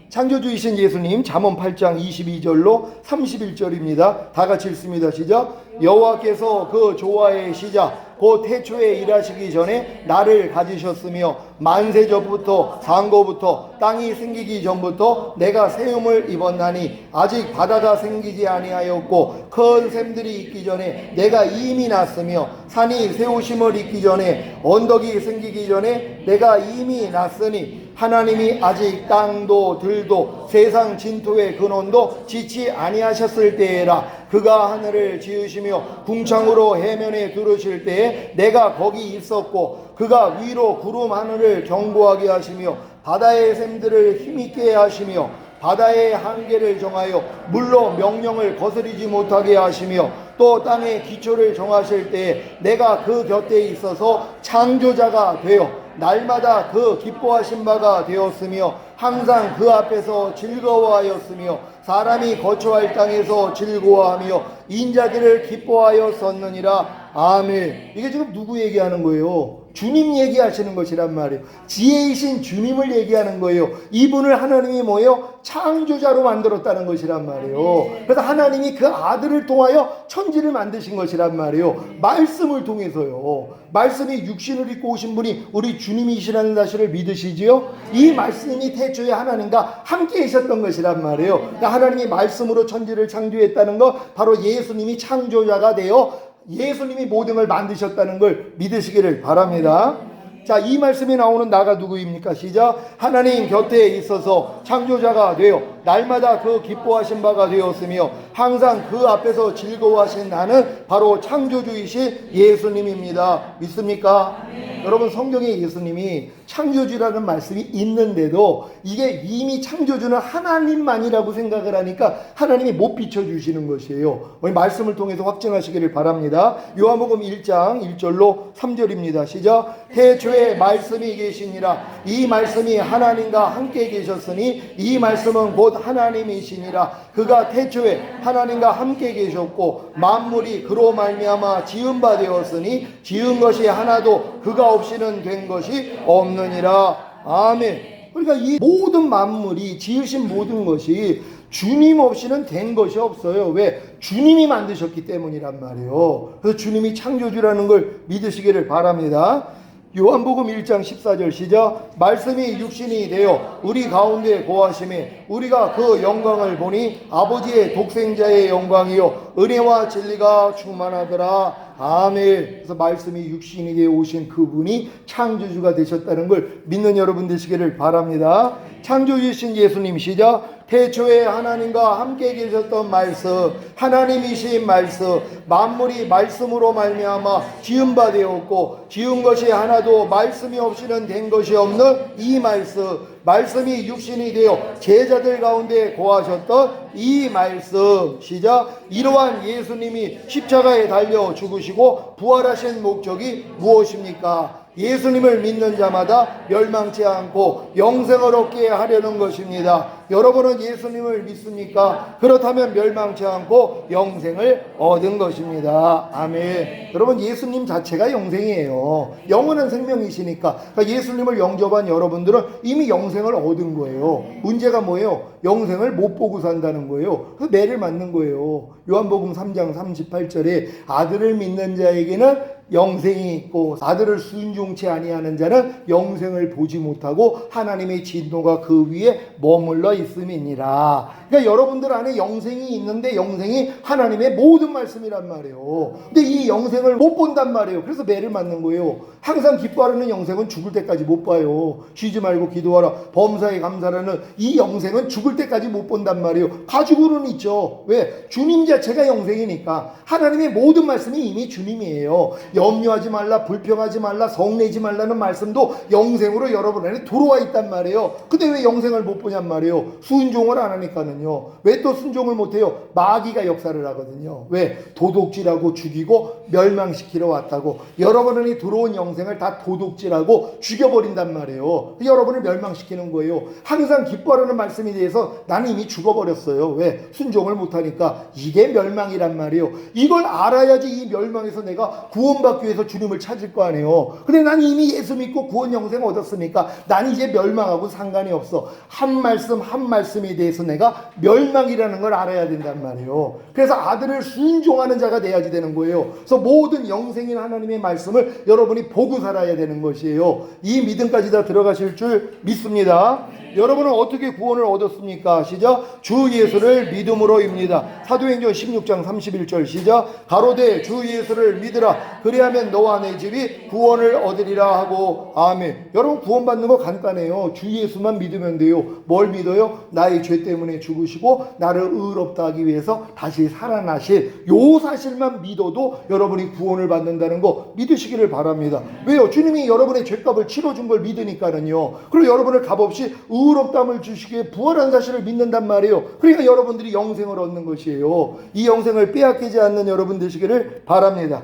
창조주이신 예수님, 잠언 8장 22절로 31절입니다. 다 같이 읽습니다. 시작. 여호와께서 그 조화의 시작 곧 태초에 일하시기 전에 나를 가지셨으며 만세전부터 상고부터 땅이 생기기 전부터 내가 세움을 입었나니 아직 바다가 생기지 아니하였고 큰 샘들이 있기 전에 내가 이미 났으며 산이 세우심을 입기 전에 언덕이 생기기 전에 내가 이미 났으니 하나님이 아직 땅도 들도 세상 진토의 근원도 짓지 아니하셨을 때에라. 그가 하늘을 지으시며 궁창으로 해면에 두르실 때에 내가 거기 있었고 그가 위로 구름 하늘을 견고하게 하시며 바다의 샘들을 힘있게 하시며 바다의 한계를 정하여 물로 명령을 거스르지 못하게 하시며 또 땅의 기초를 정하실 때에 내가 그 곁에 있어서 창조자가 되어 날마다 그 기뻐하신 바가 되었으며 항상 그 앞에서 즐거워하였으며 사람이 거처할 땅에서 즐거워하며 인자들을 기뻐하였었느니라. 아멘. 이게 지금 누구 얘기하는 거예요? 주님 얘기하시는 것이란 말이에요. 지혜이신 주님을 얘기하는 거예요. 이분을 하나님이 뭐예요? 창조자로 만들었다는 것이란 말이에요. 그래서 하나님이 그 아들을 통하여 천지를 만드신 것이란 말이에요. 말씀을 통해서요. 말씀이 육신을 입고 오신 분이 우리 주님이시라는 사실을 믿으시지요? 이 말씀이 태초에 하나님과 함께 계셨던 것이란 말이에요. 그러니까 하나님이 말씀으로 천지를 창조했다는 것, 바로 예수님이 창조자가 되어 예수님이 모든 걸 만드셨다는 걸 믿으시기를 바랍니다. 자, 이 말씀이 나오는 나가 누구입니까? 시작. 하나님 곁에 있어서 창조자가 되어 날마다 그 기뻐하신 바가 되었으며 항상 그 앞에서 즐거워하신 나는 바로 창조주이신 예수님입니다. 믿습니까? 여러분, 성경에 예수님이 창조주라는 말씀이 있는데도 이게 이미 창조주는 하나님만이라고 생각을 하니까 하나님이 못 비춰주시는 것이에요. 말씀을 통해서 확증하시기를 바랍니다. 요한복음 1장 1절로 3절입니다. 시작. 태초에 말씀이 계시니라. 이 말씀이 하나님과 함께 계셨으니 이 말씀은 곧 하나님이시니라. 그가 태초에 하나님과 함께 계셨고 만물이 그로 말미암아 지은 바 되었으니 지은 것이 하나도 그가 없이는 된 것이 없느니라. 아멘. 그러니까 이 모든 만물이 지으신 모든 것이 주님 없이는 된 것이 없어요. 왜? 주님이 만드셨기 때문이란 말이에요. 그래서 주님이 창조주라는 걸 믿으시기를 바랍니다. 요한복음 1장 14절 시작. 말씀이 육신이 되어 우리 가운데 거하심에 우리가 그 영광을 보니 아버지의 독생자의 영광이요 은혜와 진리가 충만하더라. 아멘. 그래서 말씀이 육신이 되어 오신 그분이 창조주가 되셨다는 걸 믿는 여러분 되시기를 바랍니다. 창조주신 예수님 시작. 태초에 하나님과 함께 계셨던 말씀, 하나님이신 말씀, 만물이 말씀으로 말미암아 지은 바 되었고 지은 것이 하나도 말씀이 없이는 된 것이 없는 이 말씀, 말씀이 육신이 되어 제자들 가운데 거하셨던 이 말씀. 시작. 이러한 예수님이 십자가에 달려 죽으시고 부활하신 목적이 무엇입니까? 예수님을 믿는 자마다 멸망치 않고 영생을 얻게 하려는 것입니다. 여러분은 예수님을 믿습니까? 그렇다면 멸망치 않고 영생을 얻은 것입니다. 아멘. 여러분, 예수님 자체가 영생이에요. 영원한 생명이시니까. 그러니까 예수님을 영접한 여러분들은 이미 영생을 얻은 거예요. 문제가 뭐예요? 영생을 못 보고 산다는 거예요. 그래서 매를 맞는 거예요. 요한복음 3장 38절에 아들을 믿는 자에게는 영생이 있고 아들을 순종치 아니하는 자는 영생을 보지 못하고 하나님의 진노가 그 위에 머물러 있음이니라. 그러니까 여러분들 안에 영생이 있는데 영생이 하나님의 모든 말씀이란 말이에요. 근데 이 영생을 못 본단 말이에요. 그래서 매를 맞는 거예요. 항상 기뻐하는 영생은 죽을 때까지 못 봐요. 쉬지 말고 기도하라 범사에 감사라는 이 영생은 죽을 때까지 못 본단 말이에요. 가지고는 있죠. 왜? 주님 자체가 영생이니까. 하나님의 모든 말씀이 이미 주님이에요. 염려하지 말라, 불평하지 말라, 성내지 말라는 말씀도 영생으로 여러분 안에 들어와 있단 말이에요. 근데 왜 영생을 못 보냔 말이에요. 순종을 안 하니까는요. 왜 또 순종을 못해요? 마귀가 역사를 하거든요. 왜? 도둑질하고 죽이고 멸망시키러 왔다고. 여러분 안에 들어온 영생을 다 도둑질하고 죽여버린단 말이에요. 여러분을 멸망시키는 거예요. 항상 기뻐하라는 말씀에 대해서 나는 이미 죽어버렸어요. 왜? 순종을 못하니까. 이게 멸망이란 말이에요. 이걸 알아야지 이 멸망에서 내가 구원받 구원받기 위해서 주님을 찾을 거 아니에요. 근데 난 이미 예수 믿고 구원 영생 얻었으니까 난 이제 멸망하고 상관이 없어. 한 말씀 한 말씀에 대해서 내가 멸망이라는 걸 알아야 된단 말이에요. 그래서 아들을 순종하는 자가 돼야지 되는 거예요. 그래서 모든 영생인 하나님의 말씀을 여러분이 보고 살아야 되는 것이에요. 이 믿음까지 다 들어가실 줄 믿습니다. 여러분은 어떻게 구원을 얻었습니까? 시작. 주 예수를 믿음으로입니다. 사도행전 16장 31절 시작. 가로되 주 예수를 믿으라. 그리하면 너와 내 집이 구원을 얻으리라 하고 아멘. 여러분 구원받는 거 간단해요. 주 예수만 믿으면 돼요. 뭘 믿어요? 나의 죄 때문에 죽으시고 나를 의롭다 하기 위해서 다시 살아나실 요 사실만 믿어도 여러분이 구원을 받는다는 거 믿으시기를 바랍니다. 왜요? 주님이 여러분의 죄값을 치러준 걸 믿으니까는요. 그리고 여러분을 값없이 의롭다함을 주시기에 부활한 사실을 믿는단 말이에요. 그러니까 여러분들이 영생을 얻는 것이에요. 이 영생을 빼앗기지 않는 여러분 되시기를 바랍니다.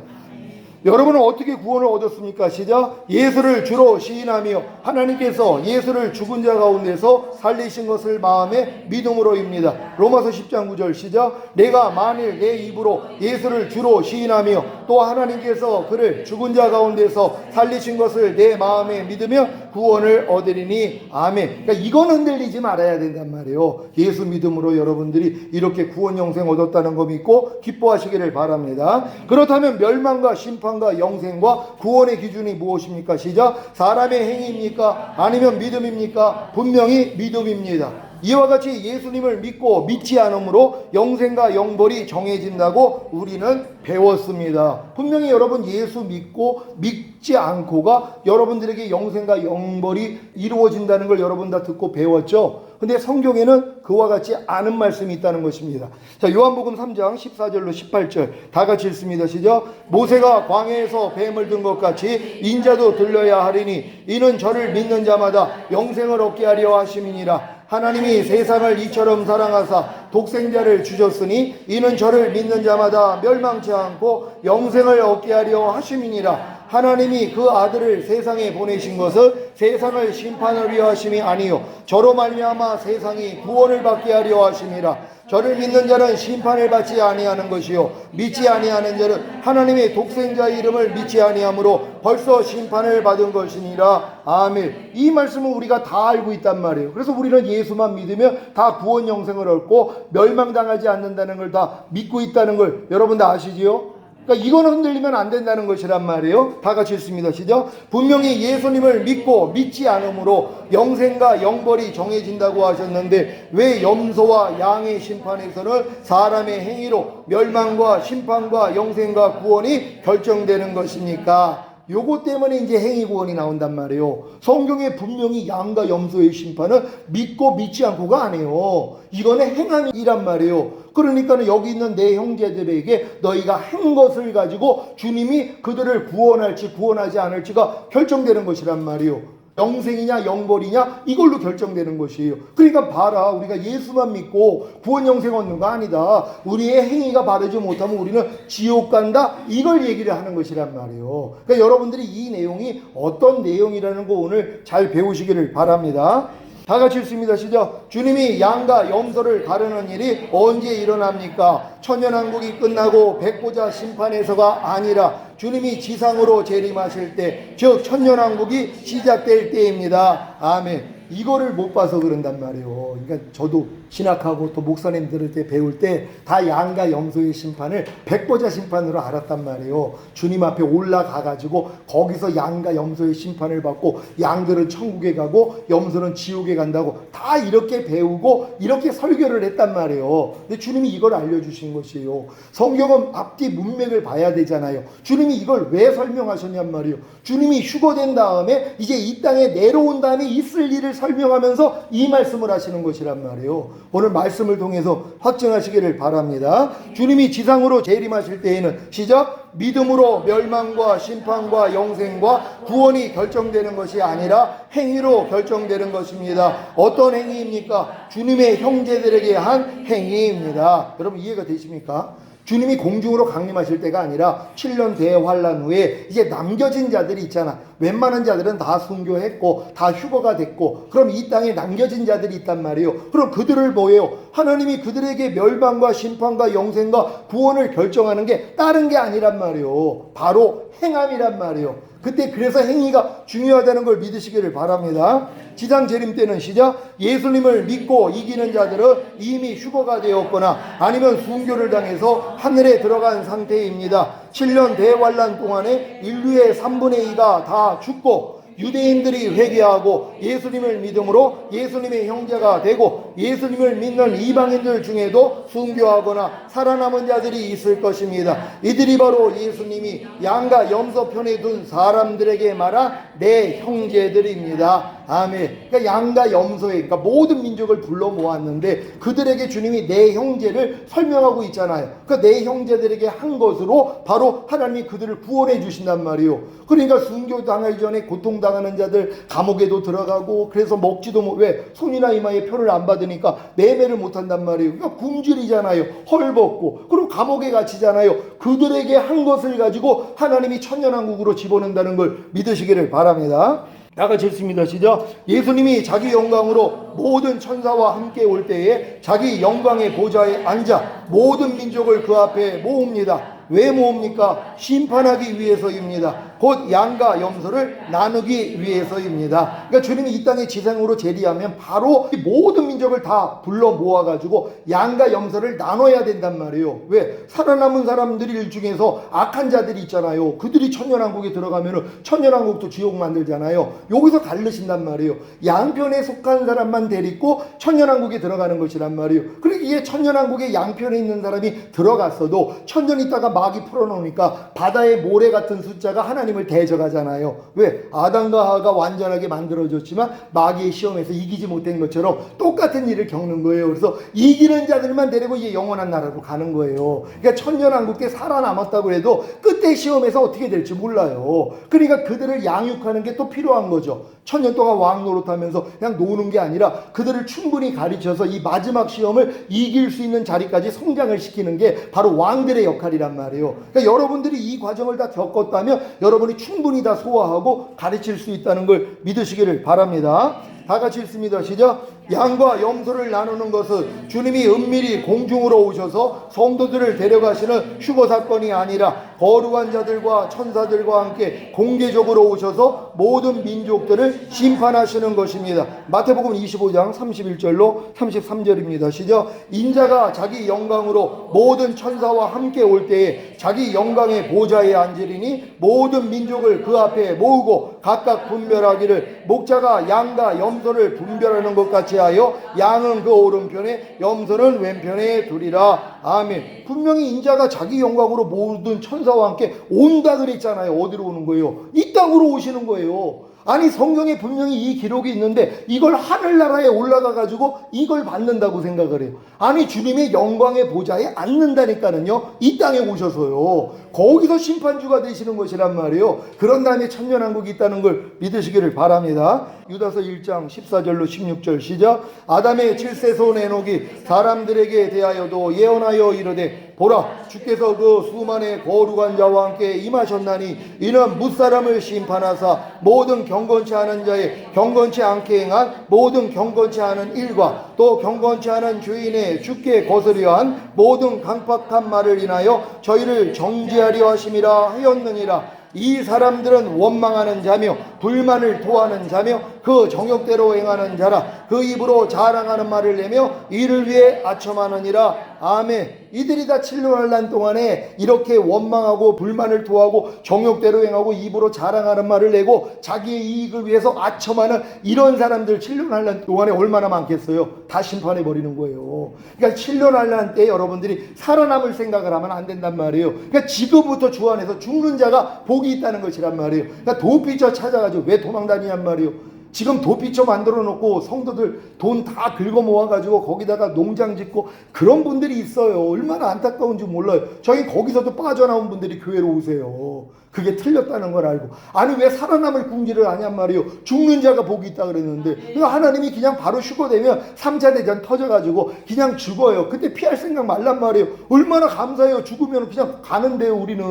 여러분은 어떻게 구원을 얻었습니까? 시작. 예수를 주로 시인하며 하나님께서 예수를 죽은 자 가운데서 살리신 것을 마음에 믿음으로입니다. 로마서 10장 9절 시작. 내가 만일 내 입으로 예수를 주로 시인하며 또 하나님께서 그를 죽은 자 가운데서 살리신 것을 내 마음에 믿으며 구원을 얻으리니 아멘. 그러니까 이건 흔들리지 말아야 된단 말이에요. 예수 믿음으로 여러분들이 이렇게 구원 영생 얻었다는 거 믿고 기뻐하시기를 바랍니다. 그렇다면 멸망과 심판과 영생과 구원의 기준이 무엇입니까? 시작. 사람의 행위입니까? 아니면 믿음입니까? 분명히 믿음입니다. 이와 같이 예수님을 믿고 믿지 않으므로 영생과 영벌이 정해진다고 우리는 배웠습니다. 분명히 여러분 예수 믿고 믿지 않고가 여러분들에게 영생과 영벌이 이루어진다는 걸 여러분 다 듣고 배웠죠. 근데 성경에는 그와 같이 않은 말씀이 있다는 것입니다. 자, 요한복음 3장 14절로 18절 다 같이 읽습니다. 시작. 모세가 광야에서 뱀을 든 것 같이 인자도 들려야 하리니 이는 저를 믿는 자마다 영생을 얻게 하려 하심이니라. 하나님이 세상을 이처럼 사랑하사 독생자를 주셨으니 이는 저를 믿는 자마다 멸망치 않고 영생을 얻게 하려 하심이니라. 하나님이 그 아들을 세상에 보내신 것은 세상을 심판을 위하여 하심이 아니요 저로 말미암아 세상이 구원을 받게 하려 하심이라. 저를 믿는 자는 심판을 받지 아니하는 것이요 믿지 아니하는 자는 하나님의 독생자의 이름을 믿지 아니하므로 벌써 심판을 받은 것이니라. 아멘. 이 말씀은 우리가 다 알고 있단 말이에요. 그래서 우리는 예수만 믿으면 다 구원 영생을 얻고 멸망당하지 않는다는 걸 다 믿고 있다는 걸 여러분 다 아시지요? 그러니까 이거는 흔들리면 안 된다는 것이란 말이에요. 다 같이 읽습니다. 시작. 분명히 예수님을 믿고 믿지 않으므로 영생과 영벌이 정해진다고 하셨는데 왜 염소와 양의 심판에서는 사람의 행위로 멸망과 심판과 영생과 구원이 결정되는 것입니까? 요거 때문에 이제 행위 구원이 나온단 말이에요. 성경에 분명히 양과 염소의 심판은 믿고 믿지 않고가 아니에요. 이거는 행함이란 말이에요. 그러니까 여기 있는 내 형제들에게 너희가 한 것을 가지고 주님이 그들을 구원할지 구원하지 않을지가 결정되는 것이란 말이에요. 영생이냐 영벌이냐 이걸로 결정되는 것이에요. 그러니까 봐라, 우리가 예수만 믿고 구원 영생 얻는 거 아니다. 우리의 행위가 바르지 못하면 우리는 지옥 간다, 이걸 얘기를 하는 것이란 말이에요. 그러니까 여러분들이 이 내용이 어떤 내용이라는 거 오늘 잘 배우시기를 바랍니다. 다 같이 읽습니다. 시작. 주님이 양과 염소를 가르는 일이 언제 일어납니까? 천년왕국이 끝나고 백보자 심판에서가 아니라 주님이 지상으로 재림하실 때, 즉 천년왕국이 시작될 때입니다. 아멘. 이거를 못 봐서 그런단 말이에요. 그러니까 저도 신학하고 또 목사님들한테 배울 때 다 양과 염소의 심판을 백보자 심판으로 알았단 말이에요. 주님 앞에 올라가 가지고 거기서 양과 염소의 심판을 받고 양들은 천국에 가고 염소는 지옥에 간다고 다 이렇게 배우고 이렇게 설교를 했단 말이에요. 근데 주님이 이걸 알려주신 것이에요. 성경은 앞뒤 문맥을 봐야 되잖아요. 주님이 이걸 왜 설명하셨냔 말이에요. 주님이 휴거된 다음에 이제 이 땅에 내려온 다음에 있을 일을 설명하면서 이 말씀을 하시는 것이란 말이에요. 오늘 말씀을 통해서 확증하시기를 바랍니다. 주님이 지상으로 재림하실 때에는 시작. 믿음으로 멸망과 심판과 영생과 구원이 결정되는 것이 아니라 행위로 결정되는 것입니다. 어떤 행위입니까? 주님의 형제들에게 한 행위입니다. 여러분 이해가 되십니까? 주님이 공중으로 강림하실 때가 아니라 7년 대환란 후에 이제 남겨진 자들이 있잖아. 웬만한 자들은 다 순교했고 다 휴거가 됐고, 그럼 이 땅에 남겨진 자들이 있단 말이에요. 그럼 그들을 뭐예요? 하나님이 그들에게 멸망과 심판과 영생과 구원을 결정하는 게 다른 게 아니란 말이에요. 바로 행함이란 말이에요. 그때 그래서 행위가 중요하다는 걸 믿으시기를 바랍니다. 지상 재림 때는 시작, 예수님을 믿고 이기는 자들은 이미 휴거가 되었거나 아니면 순교를 당해서 하늘에 들어간 상태입니다. 7년 대환란 동안에 인류의 3분의 2가 다 죽고, 유대인들이 회개하고 예수님을 믿음으로 예수님의 형제가 되고, 예수님을 믿는 이방인들 중에도 순교하거나 살아남은 자들이 있을 것입니다. 이들이 바로 예수님이 양과 염소 편에 둔 사람들에게 말한 내 형제들입니다. 아멘. 그러니까 양과 염소에, 그러니까 모든 민족을 불러 모았는데 그들에게 주님이 내 형제를 설명하고 있잖아요. 그러니까 내 형제들에게 한 것으로 바로 하나님이 그들을 구원해 주신단 말이에요. 그러니까 순교 당하기 전에 고통당하는 자들 감옥에도 들어가고, 그래서 먹지도 왜 손이나 이마에 표를 안 받으니까 매매를 못한단 말이에요. 그러니까 굶주리잖아요. 헐벗고, 그리고 감옥에 갇히잖아요. 그들에게 한 것을 가지고 하나님이 천년왕국으로 집어넣는다는 걸 믿으시기를 바랍니다. 다 같이 읽습니다. 시작. 예수님이 자기 영광으로 모든 천사와 함께 올 때에 자기 영광의 보좌에 앉아 모든 민족을 그 앞에 모읍니다. 왜 모읍니까? 심판하기 위해서입니다. 곧 양과 염소를 나누기 위해서입니다. 그러니까 주님이 이 땅에 지상으로 재림하면 바로 모든 민족을 다 불러 모아가지고 양과 염소를 나눠야 된단 말이에요. 왜? 살아남은 사람들 중에서 악한 자들이 있잖아요. 그들이 천년왕국에 들어가면 천년왕국도 지옥 만들잖아요. 여기서 갈르신단 말이에요. 양편에 속한 사람만 데리고 천년왕국에 들어가는 것이란 말이에요. 그러니까 이게 천년왕국에 양편에 있는 사람이 들어갔어도 천년 있다가 막이 풀어놓으니까 바다의 모래 같은 숫자가 하나님을 대적하잖아요. 왜? 아담과 하와가 완전하게 만들어졌지만 마귀의 시험에서 이기지 못한 것처럼 똑같은 일을 겪는 거예요. 그래서 이기는 자들만 데리고 이제 영원한 나라로 가는 거예요. 그러니까 천년왕국 때 살아남았다고 해도 끝에 시험에서 어떻게 될지 몰라요. 그러니까 그들을 양육하는 게 또 필요한 거죠. 천년 동안 왕 노릇하면서 그냥 노는 게 아니라 그들을 충분히 가르쳐서 이 마지막 시험을 이길 수 있는 자리까지 성장을 시키는 게 바로 왕들의 역할이란 말이에요. 그러니까 여러분들이 이 과정을 다 겪었다면 여러분이 충분히 다 소화하고 가르칠 수 있다는 걸 믿으시기를 바랍니다. 다 같이 읽습니다. 시작. 양과 염소를 나누는 것은 주님이 은밀히 공중으로 오셔서 성도들을 데려가시는 휴거 사건이 아니라 거룩한 자들과 천사들과 함께 공개적으로 오셔서 모든 민족들을 심판하시는 것입니다. 마태복음 25장 31절로 33절입니다. 시작. 인자가 자기 영광으로 모든 천사와 함께 올 때에 자기 영광의 보좌에 앉으리니 모든 민족을 그 앞에 모으고 각각 분별하기를 목자가 양과 염소를 분별하는 것 같이 하여 양은 그 오른편에 염소는 왼편에 두리라. 아멘. 분명히 인자가 자기 영광으로 모든 천사와 함께 온다 그랬잖아요. 어디로 오는 거예요? 이 땅으로 오시는 거예요. 아니 성경에 분명히 이 기록이 있는데 이걸 하늘나라에 올라가 가지고 이걸 받는다고 생각을 해요. 아니 주님의 영광의 보좌에 앉는다니까는요. 이 땅에 오셔서요. 거기서 심판주가 되시는 것이란 말이에요. 그런 다음에 천년왕국이 있다는 걸 믿으시기를 바랍니다. 유다서 1장 14절로 16절 시작. 아담의 7세손 에녹이 사람들에게 대하여도 예언하여 이르되 보라 주께서 그 수만의 거룩한 자와 함께 임하셨나니 이는 뭇사람을 심판하사 모든 경건치 않은 자의 경건치 않게 행한 모든 경건치 않은 일과 또 경건치 않은 주인의 주께 거스려 한 모든 강팍한 말을 인하여 저희를 정죄하려 하심이라 하였느니라. 이 사람들은 원망하는 자며 불만을 토하는 자며 그 정욕대로 행하는 자라. 그 입으로 자랑하는 말을 내며 이를 위해 아첨하느니라. 아멘. 이들이 다 7년환란 동안에 이렇게 원망하고 불만을 토하고 정욕대로 행하고 입으로 자랑하는 말을 내고 자기의 이익을 위해서 아첨하는 이런 사람들 7년환란 동안에 얼마나 많겠어요. 다 심판해버리는 거예요. 그러니까 7년환란 때 여러분들이 살아남을 생각을 하면 안 된단 말이에요. 그러니까 지금부터 주 안에서 죽는 자가 복이 있다는 것이란 말이에요. 그러니까 도피처 찾아가지고 왜 도망다니냔 말이에요. 지금 도피처 만들어 놓고 성도들 돈 다 긁어 모아가지고 거기다가 농장 짓고 그런 분들이 있어요. 얼마나 안타까운지 몰라요. 저희 거기서도 빠져나온 분들이 교회로 오세요. 그게 틀렸다는 걸 알고. 아니 왜 살아남을 궁지를 아냔 말이에요. 죽는 자가 복이 있다 그랬는데 그러니까 하나님이 그냥 바로 휴거되면 3차 대전 터져가지고 그냥 죽어요. 그때 피할 생각 말란 말이에요. 얼마나 감사해요. 죽으면 그냥 가는데요. 우리는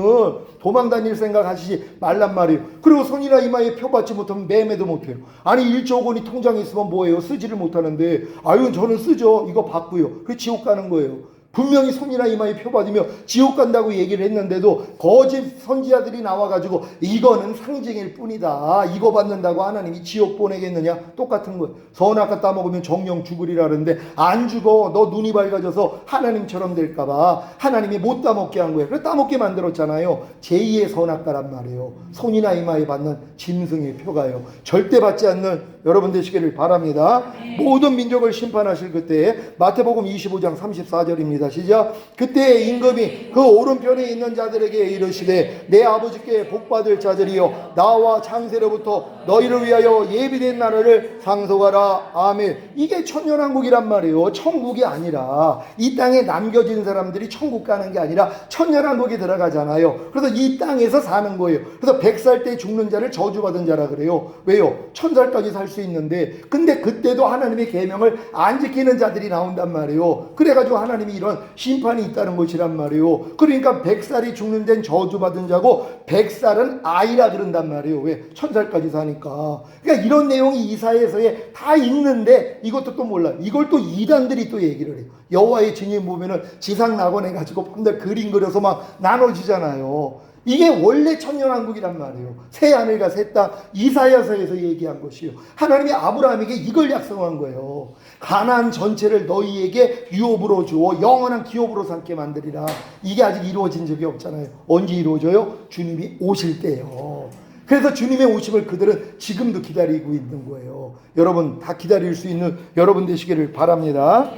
도망 다닐 생각 하시지 말란 말이에요. 그리고 손이나 이마에 표 받지 못하면 매매도 못해요. 아니 1조 원이 통장에 있으면 뭐예요? 쓰지를 못하는데 아유 저는 쓰죠. 이거 받고요. 그 지옥 가는 거예요. 분명히 손이나 이마에 표 받으며 지옥 간다고 얘기를 했는데도 거짓 선지자들이 나와가지고 이거는 상징일 뿐이다. 이거 받는다고 하나님이 지옥 보내겠느냐? 똑같은 거예요. 선악과 따먹으면 정령 죽으리라 그러는데 안 죽어. 너 눈이 밝아져서 하나님처럼 될까봐 하나님이 못 따먹게 한 거예요. 그래서 따먹게 만들었잖아요. 제2의 선악과란 말이에요. 손이나 이마에 받는 짐승의 표가요. 절대 받지 않는 여러분 되시기를 바랍니다. 모든 민족을 심판하실 그때 마태복음 25장 34절입니다. 시작. 그때 임금이 그 오른편에 있는 자들에게 이르시되 내 아버지께 복받을 자들이여 나와 창세로부터 너희를 위하여 예비된 나라를 상속하라. 아멘. 이게 천년왕국이란 말이에요. 천국이 아니라 이 땅에 남겨진 사람들이 천국 가는 게 아니라 천년왕국이 들어가잖아요. 그래서 이 땅에서 사는 거예요. 그래서 100살 때 죽는 자를 저주받은 자라 그래요. 왜요? 1000살까지 살 수 있는데 근데 그때도 하나님의 계명을 안 지키는 자들이 나온단 말이에요. 그래가지고 하나님이 이런 심판이 있다는 것이란 말이에요. 그러니까 100살이 죽는 데는 저주받은 자고 100살은 아이라 그런단 말이에요. 왜? 1000살까지 사니까. 그러니까 이런 내용이 이사야서에 다 있는데 이것도 또 몰라. 이걸 또 이단들이 또 얘기를 해요. 여호와의 증인 보면은 지상 낙원해 가지고 밤낮 그림 그려서 막 나눠지잖아요. 이게 원래 천년왕국이란 말이에요. 새 하늘과 새 땅 이사야서에서 얘기한 것이요. 하나님이 아브라함에게 이걸 약속한 거예요. 가나안 전체를 너희에게 유업으로 주어 영원한 기업으로 삼게 만들리라. 이게 아직 이루어진 적이 없잖아요. 언제 이루어져요? 주님이 오실 때요. 그래서 주님의 오심을 그들은 지금도 기다리고 있는 거예요. 여러분 다 기다릴 수 있는 여러분 되시기를 바랍니다.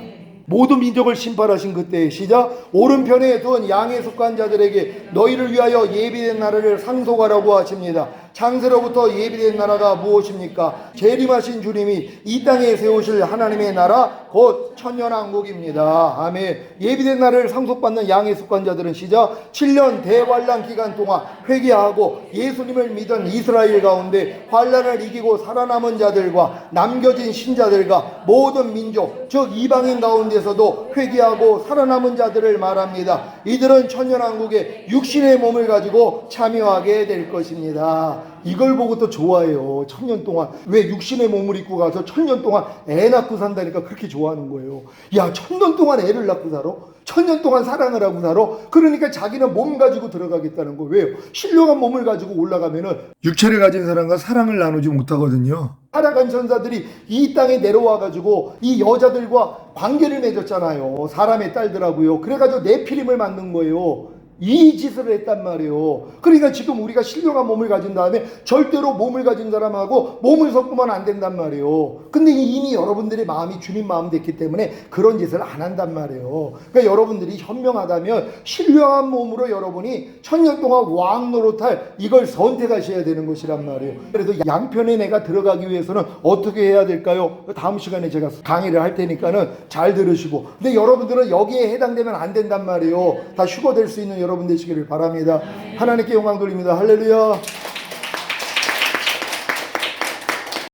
모든 민족을 심판하신 그때 시작. 오른편에 둔 양에 속한 자들에게 너희를 위하여 예비된 나라를 상속하라고 하십니다. 창세로부터 예비된 나라가 무엇입니까? 재림하신 주님이 이 땅에 세우실 하나님의 나라 곧 천년왕국입니다. 아멘. 예비된 나라를 상속받는 양에 속한 자들은 시작. 7년 대환란 기간 동안 회개하고 예수님을 믿은 이스라엘 가운데 환란을 이기고 살아남은 자들과 남겨진 신자들과 모든 민족 즉 이방인 가운데서도 회개하고 살아남은 자들을 말합니다. 이들은 천년왕국에 육신의 몸을 가지고 참여하게 될 것입니다. 이걸 보고 또 좋아해요. 1000년 동안 왜 육신의 몸을 입고 가서 1000년 동안 애 낳고 산다니까 그렇게 좋아하는 거예요. 야 1000년 동안 애를 낳고 살아? 1000년 동안 사랑을 하고 살아? 그러니까 자기는 몸 가지고 들어가겠다는 거예요. 왜요? 신령한 몸을 가지고 올라가면은 육체를 가진 사람과 사랑을 나누지 못하거든요. 타락한 천사들이 이 땅에 내려와가지고 이 여자들과 관계를 맺었잖아요. 사람의 딸들하고요. 그래가지고 네피림을 만든 거예요. 이 짓을 했단 말이에요. 그러니까 지금 우리가 신령한 몸을 가진 다음에 절대로 몸을 가진 사람하고 몸을 섞으면 안 된단 말이에요. 근데 이미 여러분들의 마음이 주님 마음 됐기 때문에 그런 짓을 안 한단 말이에요. 그러니까 여러분들이 현명하다면 신령한 몸으로 여러분이 1000년 동안 왕 노릇할 이걸 선택하셔야 되는 것이란 말이에요. 그래서 양편에 내가 들어가기 위해서는 어떻게 해야 될까요? 다음 시간에 제가 강의를 할 테니까는 잘 들으시고, 근데 여러분들은 여기에 해당되면 안 된단 말이에요. 다 휴거될 수 있는 여러분 되시기를 바랍니다. 하나님께 영광 돌립니다. 할렐루야.